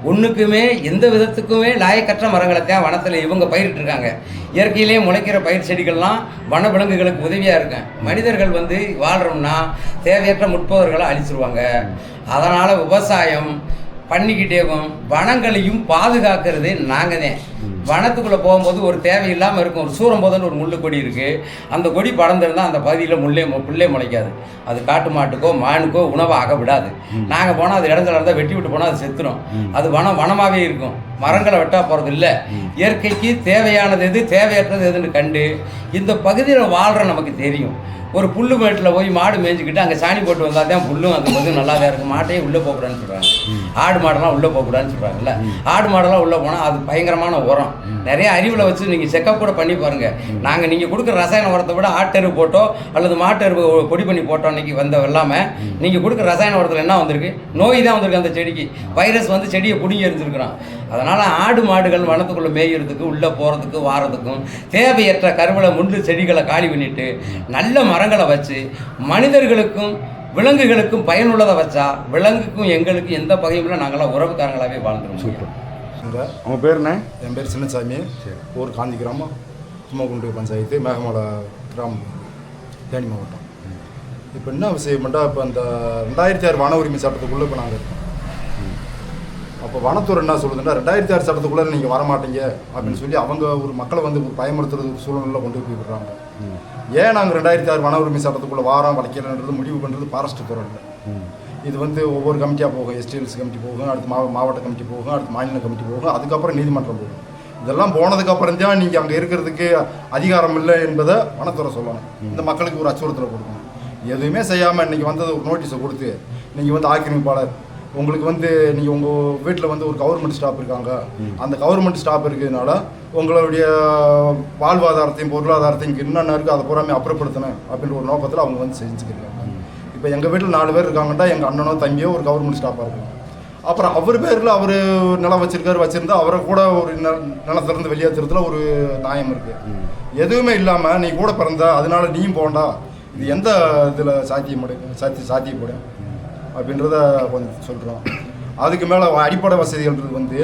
S5: ஒன்றுக்குமே எந்த விதத்துக்குமே லாயக்கற்ற மரங்களை தான் வனத்தில் இவங்க பயிரிட்டுருக்காங்க. இயற்கையிலே முளைக்கிற பயிர் செடிகள்லாம் வன விலங்குகளுக்கு உதவியாக இருக்கும். மனிதர்கள் வந்து வாழ்கிறோம்னா தேவையற்ற முற்போதர்களை அழிச்சிருவாங்க. அதனால் விவசாயம் பண்ணிக்கிட்டேவும் வனங்களையும் பாதுகாக்கிறது நாங்கள் தான். வனத்துக்குள்ளே போகும்போது ஒரு தேவையில்லாமல் இருக்கும். ஒரு சூரம்போதல் ஒரு முள்ளு கொடி இருக்குது. அந்த கொடி படர்ந்துருந்தால் அந்த பகுதியில் புல்லே முளைக்காது. அது காட்டு மாட்டுக்கோ மானுக்கோ உணவாக விடாது. நாங்கள் போனால் அது இடத்துல இருந்தால் வெட்டி விட்டு போனால் அது செத்துரும். அது வனமாகவே இருக்கும். மரங்களை வெட்டா போகிறது இல்லை. இயற்கைக்கு தேவையானது எது, தேவையற்றது எதுன்னு கண்டு இந்த பகுதியில் வாழ்கிற நமக்கு தெரியும். ஒரு புல்லு மேட்டில் போய் மாடு மேய்ஞ்சிக்கிட்டு அங்கே சாணி போட்டு வந்தால் தான் புல்லும் அந்த பகுதி நல்லா தான் இருக்கும். மாட்டையே உள்ளே போகக்கூடாதுன்னு சொல்கிறாங்க. ஆடு மாடெல்லாம் உள்ளே போகக்கூடாதுன்னு சொல்கிறாங்கல்ல. ஆடு மாடெல்லாம் உள்ளே போனால் அது பயங்கரமான உரம். நிறைய அறிவில் வச்சு நீங்கள் செக்கப் கூட பண்ணி பாருங்கள். நீங்கள் கொடுக்குற ரசாயன உரத்தை விட ஆட்டெருவு போட்டோ அல்லது மாட்டெருவு பொடி பண்ணி போட்டோ அன்றைக்கி வந்த வெள்ளாமல் நீங்கள் கொடுக்குற ரசாயன உரத்தில் என்ன வந்திருக்கு? நோய் தான் வந்திருக்கு. அந்த செடிக்கு வைரஸ் வந்து செடியை பிடுங்கி எரிஞ்சிருக்கிறான். அதனால் ஆடு மாடுகள் வனத்துக்குள்ளே மேய்கிறதுக்கு உள்ளே போகிறதுக்கு வாரதுக்கும் தேவையற்ற கருவலை முள்ளு செடிகளை காலி பண்ணிட்டு நல்ல மரங்களை வச்சு மனிதர்களுக்கும் விலங்குகளுக்கும் பயனுள்ளதை வச்சா விலங்குக்கும் எங்களுக்கும் எந்த பகையும் இல்லை. நாங்களாம் உறவுக்காரங்களாகவே வாழ்ந்துருவோம்.
S1: அவங்க பேர் என்ன?
S11: என் பேர் சின்னசாமி. ஊர் காந்தி கிராமம், தும்மக்குண்டு பஞ்சாயத்து, மேகமலை கிராமம், தேனி மாவட்டம். இப்போ என்ன விஷயம் பண்ணால், இப்போ அந்த 2006 வன உரிமை சட்டத்துக்குள்ளே இப்போ நாங்கள் இருக்கோம். அப்போ வனத்துறை என்ன சொல்லுதுன்னா, 2006 சட்டத்துக்குள்ளே நீங்கள் வரமாட்டீங்க அப்படின்னு சொல்லி அவங்க ஒரு மக்களை வந்து ஒரு பயமுறுத்துறது ஒரு சூழ்நிலை கொண்டு போய் விடுறாங்க. ஏன் நாங்கள் 2006 வன உரிமை சட்டத்துக்குள்ளே வாரம் வளைக்கலன்றது முடிவு பண்ணுறது ஃபாரஸ்ட் துறை இல்லை. இது வந்து ஒவ்வொரு கமிட்டியாக போகும். எஸ்டிஎல்சி கமிட்டி போகும், அடுத்து மாவட்ட கமிட்டி போகும், அடுத்து மாநில கமிட்டி போகும், அதுக்கப்புறம் நீதிமன்றம் போகும். இதெல்லாம் போனதுக்கப்புறம் தான் நீங்கள் அங்கே இருக்கிறதுக்கு அதிகாரம் இல்லை என்பதை வனத்துறை சொல்லணும். இந்த மக்களுக்கு ஒரு அச்சுறுத்தலை கொடுக்கணும். எதுவுமே செய்யாமல் இன்றைக்கி வந்தது ஒரு நோட்டீஸை கொடுத்து நீங்கள் வந்து ஆக்கிரமிப்பாளர் உங்களுக்கு வந்து நீங்கள் உங்கள் வீட்டில் வந்து ஒரு கவர்மெண்ட் ஸ்டாஃப் இருக்காங்க, அந்த கவர்மெண்ட் ஸ்டாஃப் இருக்கிறதுனால உங்களுடைய வாழ்வாதாரத்தையும் பொருளாதாரத்தையும் இங்கே என்னென்ன இருக்குது அதை பூராமே அப்புறப்படுத்தணும் அப்படின்ற ஒரு நோக்கத்தில் அவங்க வந்து செஞ்சுக்கிறாங்க. இப்போ எங்கள் வீட்டில் 4 பேர் இருக்காங்கன்னா எங்கள் அண்ணனோ தம்பியோ ஒரு கவர்மெண்ட் ஸ்டாஃபாக இருக்காங்க. அப்புறம் அவர் பேரில் அவர் நிலம் வச்சுருந்தா அவரை கூட ஒரு நிலத்திலிருந்து வெளியேற்றுறதுல ஒரு நியாயம் இருக்குது. எதுவுமே இல்லாமல் நீ கூட பிறந்த அதனால நீயும் போண்டா, இது எந்த இதில் சாத்தியப்படும் அப்படின்றத கொஞ்சம் சொல்கிறோம். அதுக்கு மேலே அடிப்படை வசதிகள்ன்றது வந்து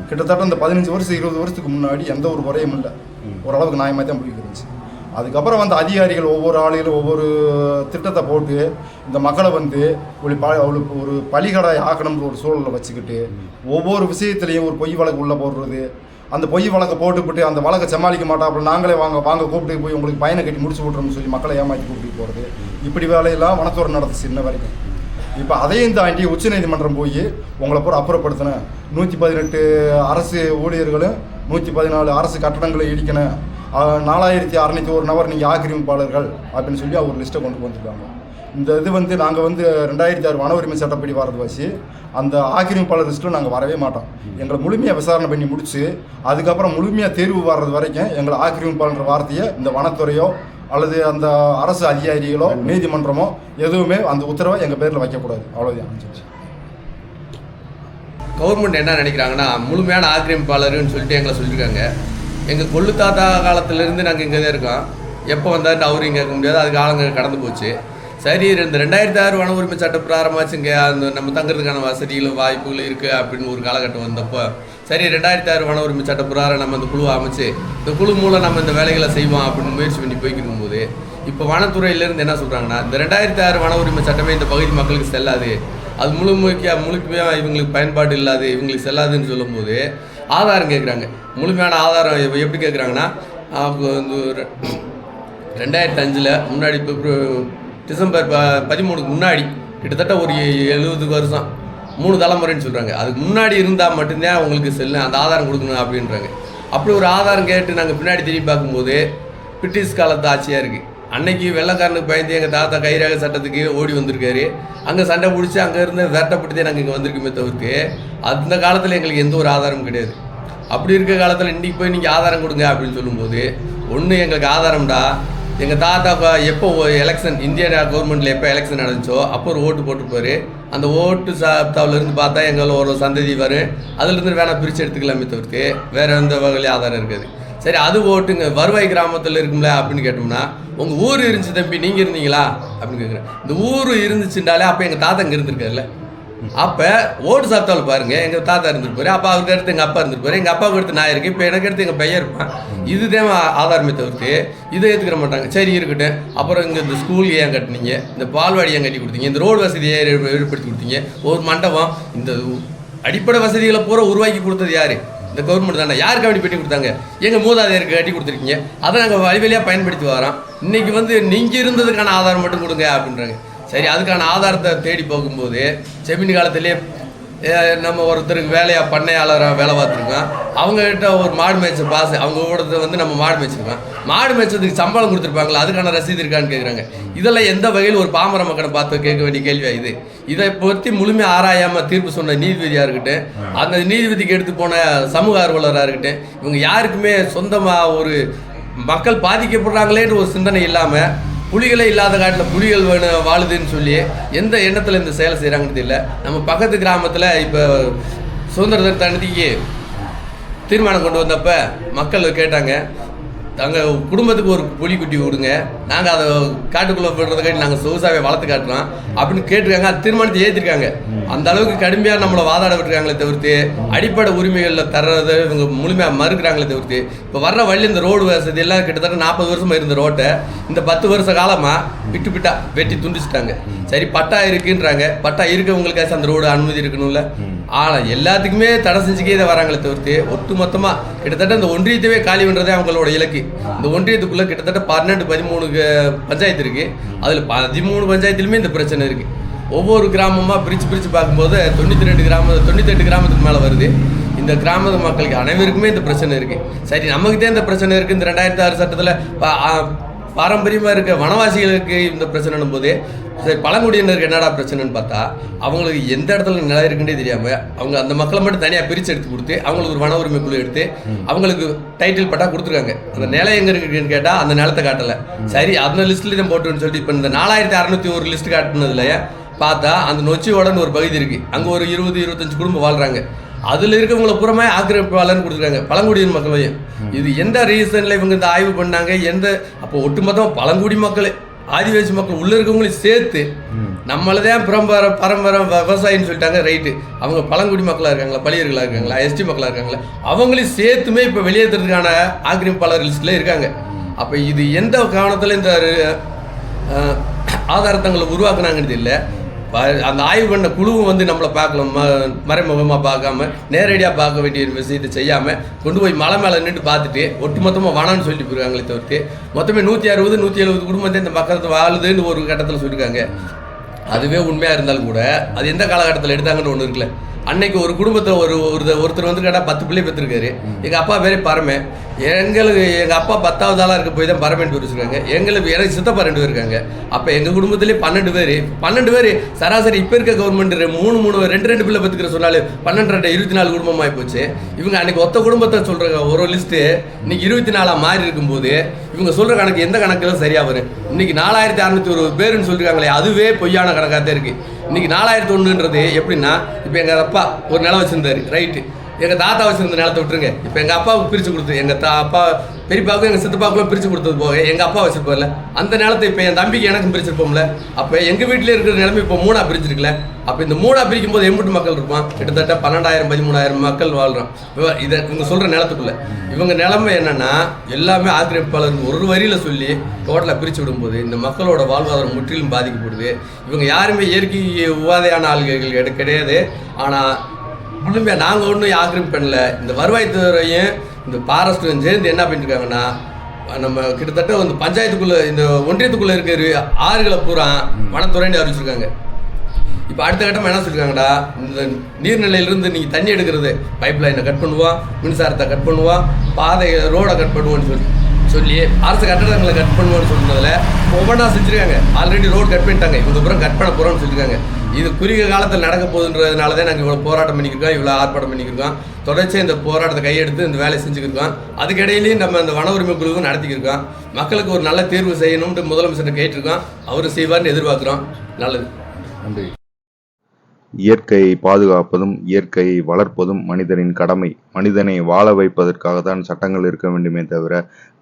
S11: கிட்டத்தட்ட இந்த 15 வருஷம் 20 வருஷத்துக்கு முன்னாடி எந்த ஒரு குறையும் இல்லை, ஓரளவுக்கு நியாயமாக தான் முடிக்கிருந்துச்சு. அதுக்கப்புறம் வந்து அதிகாரிகள் ஒவ்வொரு ஆளுகளும் ஒவ்வொரு திட்டத்தை போட்டு இந்த மக்களை வந்து அவளுக்கு ஒரு பலிகடை ஆக்கணுன்ற ஒரு சூழலை வச்சுக்கிட்டு ஒவ்வொரு விஷயத்துலையும் ஒரு பொய் வழக்கு உள்ளே போடுறது, அந்த பொய் வழக்கை போட்டுவிட்டு அந்த வழக்கை சமாளிக்க மாட்டா, அப்புறம் நாங்களே வாங்க கூப்பிட்டு போய் உங்களுக்கு பயனை கட்டி முடிச்சு விட்றோம்னு சொல்லி மக்களை ஏமாற்றி கூப்பிட்டு போகிறது, இப்படி வேலையெல்லாம் வனத்துறை நடத்துச்சு இன்ன வரைக்கும். இப்போ அதையும் தாண்டி உச்சநீதிமன்றம் போய் உங்களை பூரா அப்புறப்படுத்தினேன், 118 அரசு ஊழியர்களும் 114 அரசு கட்டடங்களை இடிக்கணும், 4601 நபர் நீங்கள் ஆக்கிரமிப்பாளர்கள் அப்படின்னு சொல்லி ஒரு லிஸ்ட்டை கொண்டு வந்துருக்காங்க. இந்த இது வந்து நாங்கள் வந்து 2006 வன உரிமை சட்டப்படி வரது வச்சு அந்த ஆக்கிரமிப்பாளர் லிஸ்ட்டில் நாங்கள் வரவே மாட்டோம். எங்களை முழுமையாக விசாரணை பண்ணி முடிச்சு அதுக்கப்புறம் முழுமையாக தேர்வு வர்றது வரைக்கும் எங்களை ஆக்கிரமிப்பாளர் வார்த்தையை இந்த வனத்துறையோ அல்லது அந்த அரசு அதிகாரிகளோ நீதிமன்றமோ எதுவுமே அந்த உத்தரவை எங்கள் பேரில் வைக்கக்கூடாது, அவ்வளோதான்.
S12: கவர்மெண்ட் என்ன நினைக்கிறாங்கன்னா முழுமையான ஆக்கிரமிப்பாளர்னு சொல்லிட்டு எங்களை சொல்லியிருக்காங்க. எங்கள் கொள்ளு தாத்தா காலத்திலேருந்து நாங்கள் இங்கே தான் இருக்கோம், எப்போ வந்தாருன்னு அவரும் இங்கே இருக்க முடியாது, அது காலங்கள் கடந்து போச்சு. சரி, இந்த 2006 வன உரிமை சட்டம் பிராரம்பாச்சு, இங்கே அந்த நம்ம தங்குறதுக்கான வசதிகளும் வாய்ப்புகள் இருக்குது அப்படின்னு ஒரு காலகட்டம் வந்தப்போ சரி 2006 வன உரிமை சட்ட பிரகாரம் நம்ம இந்த குழுவை அமைச்சு இந்த குழு மூலம் நம்ம இந்த வேலைகளை செய்வோம் அப்படின்னு முயற்சி பண்ணி போய்க்கிருக்கும் போது இப்போ வனத்துறையிலேருந்து என்ன சொல்கிறாங்கன்னா இந்த 2006 வன உரிமை சட்டமே இந்த பகுதி மக்களுக்கு செல்லாது, அது முழுமையாக இவங்களுக்கு பயன்பாடு இல்லாது, இவங்களுக்கு செல்லாதுன்னு சொல்லும்போது ஆதாரம் கேட்குறாங்க. முழுமையான ஆதாரம் எப்படி கேட்குறாங்கன்னா, வந்து 2005 முன்னாடி டிசம்பர் 13க்கு முன்னாடி கிட்டத்தட்ட ஒரு 70 வருஷம் 3 தலைமுறைன்னு சொல்கிறாங்க. அதுக்கு முன்னாடி இருந்தால் மட்டும்தான் உங்களுக்கு செல்லு அந்த ஆதாரம் கொடுக்கணும் அப்படின்றாங்க. அப்படி ஒரு ஆதாரம் கேட்டு நாங்கள் பின்னாடி திரும்பி பார்க்கும்போது பிரிட்டிஷ் காலத்து ஆட்சியாக இருக்குது. அன்னைக்கு வெள்ளைக்காரனுக்கு பயந்து எங்கள் தாத்தா கைரேகை சட்டத்துக்கு ஓடி வந்திருக்காரு, அங்கே சண்டை பிடிச்சி அங்கே இருந்து விரட்டப்பட்டு நாங்கள் இங்கே வந்திருக்குமே தவிர்த்து அந்த காலத்தில் எங்களுக்கு எந்த ஒரு ஆதாரமும் கிடையாது. அப்படி இருக்க காலத்தில் இன்றைக்கி போய் நீங்கள் ஆதாரம் கொடுங்க அப்படின்னு சொல்லும்போது ஒன்று எங்களுக்கு ஆதாரம்டா, எங்கள் தாத்தா எப்போ எலெக்ஷன் இந்தியன் கவர்மெண்ட்டில் எப்போ எலெக்ஷன் நடந்துச்சோ அப்போ ஒரு ஓட்டு போட்டுருப்பார், அந்த ஓட்டு சாப்தாவிலேருந்து பார்த்தா எங்களை ஒரு சந்ததி வரும், அதுலேருந்து வேணால் பிரித்து எடுத்துக்கலாமே தவிர்த்து வேறு எந்த வகையிலே ஆதாரம் இருக்காது. சரி அது ஓட்டுங்க வருவாய் கிராமத்தில் இருக்கும்ல அப்படின்னு கேட்டோம்னா உங்கள் ஊர் இருந்துச்சு தம்பி நீங்கள் இருந்தீங்களா அப்படின்னு கேட்குறேன். இந்த ஊர் இருந்துச்சுட்டாலே அப்போ எங்கள் தாத்தா இங்கே இருந்திருக்காருல்ல, அப்போ ஓட்டு சாப்பிட்டாலும் பாருங்கள் எங்கள் தாத்தா இருந்திருப்பாரு, அப்போ அவருக்கு அடுத்து எங்கள் அப்பா இருந்திருப்பாரு, எங்கள் அப்பாவுக்கு அடுத்து நான் இருக்கேன், இப்போ எனக்கு அடுத்து எங்கள் பையன் இருப்பான். இதுதான் ஆதாரமே தவிர்த்து இதை ஏற்றுக்கிற மாட்டாங்க. சரி இருக்கட்டும், அப்புறம் இங்கே இந்த ஸ்கூல் ஏன் கட்டினீங்க, இந்த பால்வாடி ஏன் கட்டி கொடுத்தீங்க, இந்த ரோடு வசதியை ஏற்படுத்தி கொடுத்தீங்க, ஒரு மண்டபம், இந்த அடிப்படை வசதிகளை பூரா உருவாக்கி கொடுத்தது யார்? இந்த கவர்மெண்ட் தானே. யாருக்கு அப்படி பெட்டி கொடுத்தாங்க? எங்கள் மூதாதையருக்கு கட்டி கொடுத்துருக்கீங்க, அதை நாங்கள் வழிவழியாக பயன்படுத்தி வரோம். இன்றைக்கி வந்து நீங்கள் இருந்ததுக்கான ஆதாரம் மட்டும் கொடுங்க அப்படின்றாங்க. சரி அதுக்கான ஆதாரத்தை தேடி போகும்போது செமினி காலத்திலே நம்ம ஒருத்தருக்கு வேலையாக பண்ணையாளராக வேலை பார்த்துருக்கோம், அவங்ககிட்ட ஒரு மாடு மேய்ச்ச பாசு அவங்க கூட வந்து நம்ம மாடு மேய்ச்சிருக்கோம், மாடு மேய்ச்சதுக்கு சம்பளம் கொடுத்துருப்பாங்களா, அதுக்கான ரசீது இருக்கான்னு கேட்குறாங்க. இதெல்லாம் எந்த வகையில் ஒரு பாமர மக்களை பார்த்து கேட்க வேண்டிய கேள்வியாக இது. இதை பற்றி முழுமையாக ஆராயாமல் தீர்ப்பு சொன்ன நீதிபதியாக இருக்கட்டும், அந்த நீதிபதிக்கு எடுத்து போன சமூக ஆர்வலராக இருக்கட்டும், இவங்க யாருக்குமே சொந்தமாக ஒரு மக்கள் பாதிக்கப்படுறாங்களேன்ற ஒரு சிந்தனை இல்லாமல் புலிகளே இல்லாத காட்டில் புலிகள் வேணும் வாழுதுன்னு சொல்லி எந்த எண்ணத்தில் இந்த செயலை செய்கிறாங்கன்னு தெரியல. நம்ம பக்கத்து கிராமத்தில் இப்போ சுதந்திர தின அன்னைக்கு தீர்மானம் கொண்டு வந்தப்போ மக்கள் கேட்டாங்க, தங்கள் குடும்பத்துக்கு ஒரு புலிக்குட்டி கொடுங்க, நாங்கள் அதை காட்டுக்குள்ளே போடுறதுக்காட்டி நாங்கள் சொகுசாவே வளர்த்து காட்டுறோம் அப்படின்னு கேட்டிருக்காங்க. அது தீர்மானத்தை ஏற்றிருக்காங்க. அந்த அளவுக்கு கடுமையாக நம்மளை வாதாட விட்டுருக்காங்களே தவிர்த்து அடிப்படை உரிமைகளில் தர்றதை இவங்க முழுமையாக மறுக்கிறாங்களே தவிர்த்து இப்போ வர்ற வழி இந்த ரோடு வசதி எல்லாம் கிட்டத்தட்ட 40 வருஷமாக இருந்த ரோட்டை இந்த 10 வருஷ காலமாக விட்டு வெட்டி துண்டிச்சிட்டாங்க. சரி பட்டா இருக்குன்றாங்க, பட்டா இருக்கவங்களுக்காச்சும் அந்த ரோடு அனுமதி இருக்கணும்ல, ஆனால் எல்லாத்துக்குமே தடை செஞ்சுக்கே இதை வராங்களே தவிர்த்து ஒட்டு மொத்தமாக கிட்டத்தட்ட இந்த ஒன்றியத்தவே காலி பண்ணுறதே அவங்களோட இலக்கு. இந்த ஒன்றியத்துக்குள்ளே கிட்டத்தட்ட 12-13 பஞ்சாயத்து இருக்குது, அதில் 13 பஞ்சாயத்துலையுமே இந்த பிரச்சனை இருக்குது. ஒவ்வொரு கிராமமாக பிரித்து பார்க்கும்போது 98 கிராமத்துக்கு மேலே வருது. இந்த கிராம மக்களுக்கு அனைவருக்குமே இந்த பிரச்சனை இருக்குது. சரி நமக்குதான் இந்த பிரச்சனை இருக்குது. இந்த 2006 சட்டத்தில் பாரம்பரியமாக இருக்க வனவாசிகளுக்கு இந்த பிரச்சனைன்னும் போது சரி பழங்குடியினருக்கு என்னடா பிரச்சனைன்னு பார்த்தா அவங்களுக்கு எந்த இடத்துல நிலம் இருக்குன்னே தெரியாமல் அவங்க அந்த மக்களை மட்டும் தனியாக பிரித்து எடுத்து கொடுத்து அவங்களுக்கு ஒரு வன உரிமை குழு எடுத்து அவங்களுக்கு டைட்டில் பட்டா கொடுத்துருக்காங்க. அந்த நிலம் எங்கே இருக்குன்னு கேட்டால் அந்த நிலத்தை காட்டலை. சரி அந்த லிஸ்ட்டில் தான் போட்டுன்னு சொல்லிட்டு இப்போ இந்த 4601 லிஸ்ட் காட்டினதுல பார்த்தா அந்த நொச்சியோடன்னு ஒரு பகுதி இருக்குது. அங்கே ஒரு 20-25 குடும்பம் வாழ்கிறாங்க. அதில் இருக்கவங்களை புறமே ஆக்கிரமிப்பாளர்னு கொடுத்துருக்காங்க பழங்குடியின மக்களையும். இது எந்த ரீசனில் இவங்க இந்த ஆய்வு பண்ணாங்க? அப்போ ஒட்டுமொத்தமாக பழங்குடி மக்கள் ஆதிவாசி மக்கள் உள்ளே இருக்கவங்களையும் சேர்த்து நம்மளதான் பரம்பரை விவசாயின்னு சொல்லிட்டாங்க. ரைட்டு, அவங்க பழங்குடி மக்களாக இருக்காங்களா, பழியர்களாக இருக்காங்களா, எஸ்டி மக்களாக இருக்காங்களா, அவங்களையும் சேர்த்துமே இப்போ வெளியேற்றுறதுக்கான ஆக்கிரமிப்பாளர் லிஸ்ட்டில் இருக்காங்க. அப்போ இது எந்த காரணத்தில் இந்த ஆதாரத்தங்களை உருவாக்குனாங்கன்னு இல்லை. அந்த ஆய்வு பண்ண குழுவும் வந்து நம்மளை பார்க்கலாம், மறைமுகமாக பார்க்காம நேரடியாக பார்க்க வேண்டிய விஷயத்தை செய்யாமல் கொண்டு போய் மலை மேலே நின்று பார்த்துட்டு ஒட்டுமொத்தமாக வனம்னு சொல்லிட்டு போயிருக்காங்களே தவிர்த்து மொத்தமே 160-170 குடும்பத்தை இந்த மக்களத்தை வாழுதுன்னு ஒரு கட்டத்தில் சொல்லியிருக்காங்க. அதுவே உண்மையாக இருந்தாலும் கூட அது எந்த காலகட்டத்தில் எடுத்தாங்கன்னு ஒன்று இருக்குல்ல. அன்னைக்கு ஒரு குடும்பத்தை ஒருத்தர் வந்து கேட்டால் 10 பிள்ளை பெற்றிருக்காரு. எங்கள் அப்பா பேரே பரமே. எங்கள் அப்பா 10வது ஆளாக இருக்க போய் தான் பரமேன்னு பேர் வச்சுருக்காங்க. எனக்கு சித்தப்பா 2 பேர் இருக்காங்க. அப்போ எங்கள் குடும்பத்திலே 12 பேர் சராசரி இப்போ இருக்க கவர்மெண்ட் 2 பிள்ளை பெற்றுக்கிற சொன்னாலும் 12 24 குடும்பமாகி போச்சு. இவங்க அன்றைக்கி ஒத்த குடும்பத்தை சொல்கிறாங்க. ஒரு லிஸ்ட்டு இன்னைக்கு 24 மாறி இருக்கும்போது இவங்க சொல்கிற கணக்கு எந்த கணக்கில் சரியாக வரும்? இன்றைக்கி 4601 பேருன்னு சொல்லியிருக்காங்களே அதுவே பொய்யான கணக்காக தான் இருக்குது. இன்றைக்கி 4001ன்றது எப்படின்னா, இப்போ எங்கள் அப்பா ஒரு நிலம் வச்சுருந்தாரு, ரைட்டு. எங்கள் தாத்தா வச்சுருந்த நிலத்தை விட்டுருங்க. இப்போ எங்கள் அப்பாவுக்கு பிரித்து கொடுத்து எங்கள் அப்பா பெரியப்பாவுக்கும் எங்கள் சித்தப்பாவுக்கும் பிரித்து கொடுத்தது போக எங்கள் அப்பா வச்சுருப்பார்ல அந்த நிலத்தை இப்போ என் தம்பிக்கு எனக்கும் பிரிச்சிருப்போம்ல. அப்போ எங்கள் வீட்டில் இருக்கிற நிலைமை இப்போ 3ஆக பிரிச்சிருக்குல்ல. அப்போ இந்த 3ஆக பிரிக்கும் போது எம்புட்டு மக்கள் இருப்பான்? கிட்டத்தட்ட 12,000-13,000 மக்கள் வாழ்கிறோம். இதை இவங்க சொல்கிற நிலத்துக்குள்ளே. இவங்க நிலைமை என்னென்னா எல்லாமே ஆக்கிரமிப்பாளர் ஒரு வரியில் சொல்லி டோட்டலாக பிரித்து விடும்போது இந்த மக்களோட வாழ்வாதாரம் முற்றிலும் பாதிக்கப்படுது. இவங்க யாருமே இயற்கை உபாதையான ஆள்கள் கிடையாது. ஆனால் முழுமையாக நாங்கள் ஒன்றும் ஆக்கிரமிப்பு பண்ணல. இந்த வருவாய்த்துறையும் இந்த ஃபாரஸ்ட்டும் சேர்ந்து என்ன பண்ணியிருக்காங்கன்னா நம்ம கிட்டத்தட்ட வந்து பஞ்சாயத்துக்குள்ளே இந்த ஒன்றியத்துக்குள்ளே இருக்கிற ஆறுகளை பூரா வனத்துறைன்னு அறிவிச்சிருக்காங்க. இப்போ அடுத்த கட்டமாக என்ன சொல்லியிருக்காங்கடா, இந்த நீர்நிலையிலிருந்து நீங்கள் தண்ணி எடுக்கிறது பைப் லைனை கட் பண்ணுவான், மின்சாரத்தை கட் பண்ணுவான், பாதை ரோடை கட் பண்ணுவோன்னு சொல்லி அரசு கட்டடங்களை கட் பண்ணுவோன்னு சொன்னதில் ஒவ்வொன்றா செஞ்சுருக்காங்க. ஆல்ரெடி ரோடு கட் பண்ணிட்டாங்க, இவங்க அப்புறம் கட் பண்ண போகிறோம்னு சொல்லியிருக்காங்க. இது குறுகிய காலத்தில் நடக்க போகுதுன்றதுனால தான் நாங்கள் இவ்வளோ போராட்டம் பண்ணிக்கிருக்கோம், இவ்வளோ ஆர்ப்பாட்டம் பண்ணிக்கிருக்கோம். தொடர்ச்சியாக இந்த போராட்டத்தை கையெடுத்து இந்த வேலையை செஞ்சுக்கிருக்கோம். அதுக்கிடையிலையும் நம்ம அந்த வன உரிமை குழுவும் நடத்திக்கிருக்கோம். மக்களுக்கு ஒரு நல்ல தீர்வு செய்யணும்னு முதலமைச்சர்கிட்ட கேட்டிருக்கோம். அவர் செய்வார்னு எதிர்பார்க்குறோம். நல்லது, நன்றி.
S1: இயற்கையை பாதுகாப்பதும் இயற்கையை வளர்ப்பதும் மனிதனின் கடமை. மனிதனை வாழ வைப்பதற்காக தான் சட்டங்கள் இருக்க வேண்டுமே தவிர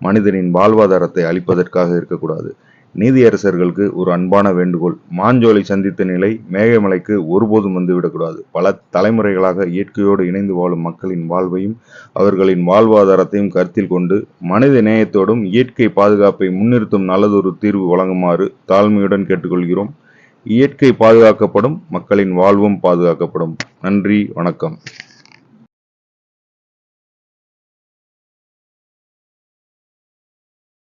S1: மனிதனின் வாழ்வாதாரத்தை அளிப்பதற்காக இருக்கக்கூடாது. நீதியரசர்களுக்கு ஒரு அன்பான வேண்டுகோள். மாஞ்சோலை சந்தித்த நிலை மேகமலைக்கு ஒருபோதும் வந்துவிடக்கூடாது. பல தலைமுறைகளாக இயற்கையோடு இணைந்து வாழும் மக்களின் வாழ்வையும் அவர்களின் வாழ்வாதாரத்தையும் கருத்தில் கொண்டு மனித நேயத்தோடும் இயற்கை பாதுகாப்பை முன்னிறுத்தும் நல்லதொரு தீர்வு வழங்குமாறு தாழ்மையுடன் கேட்டுக்கொள்கிறோம். இயற்கை பாதுகாக்கப்படும், மக்களின் வாழ்வும் பாதுகாக்கப்படும். நன்றி, வணக்கம்.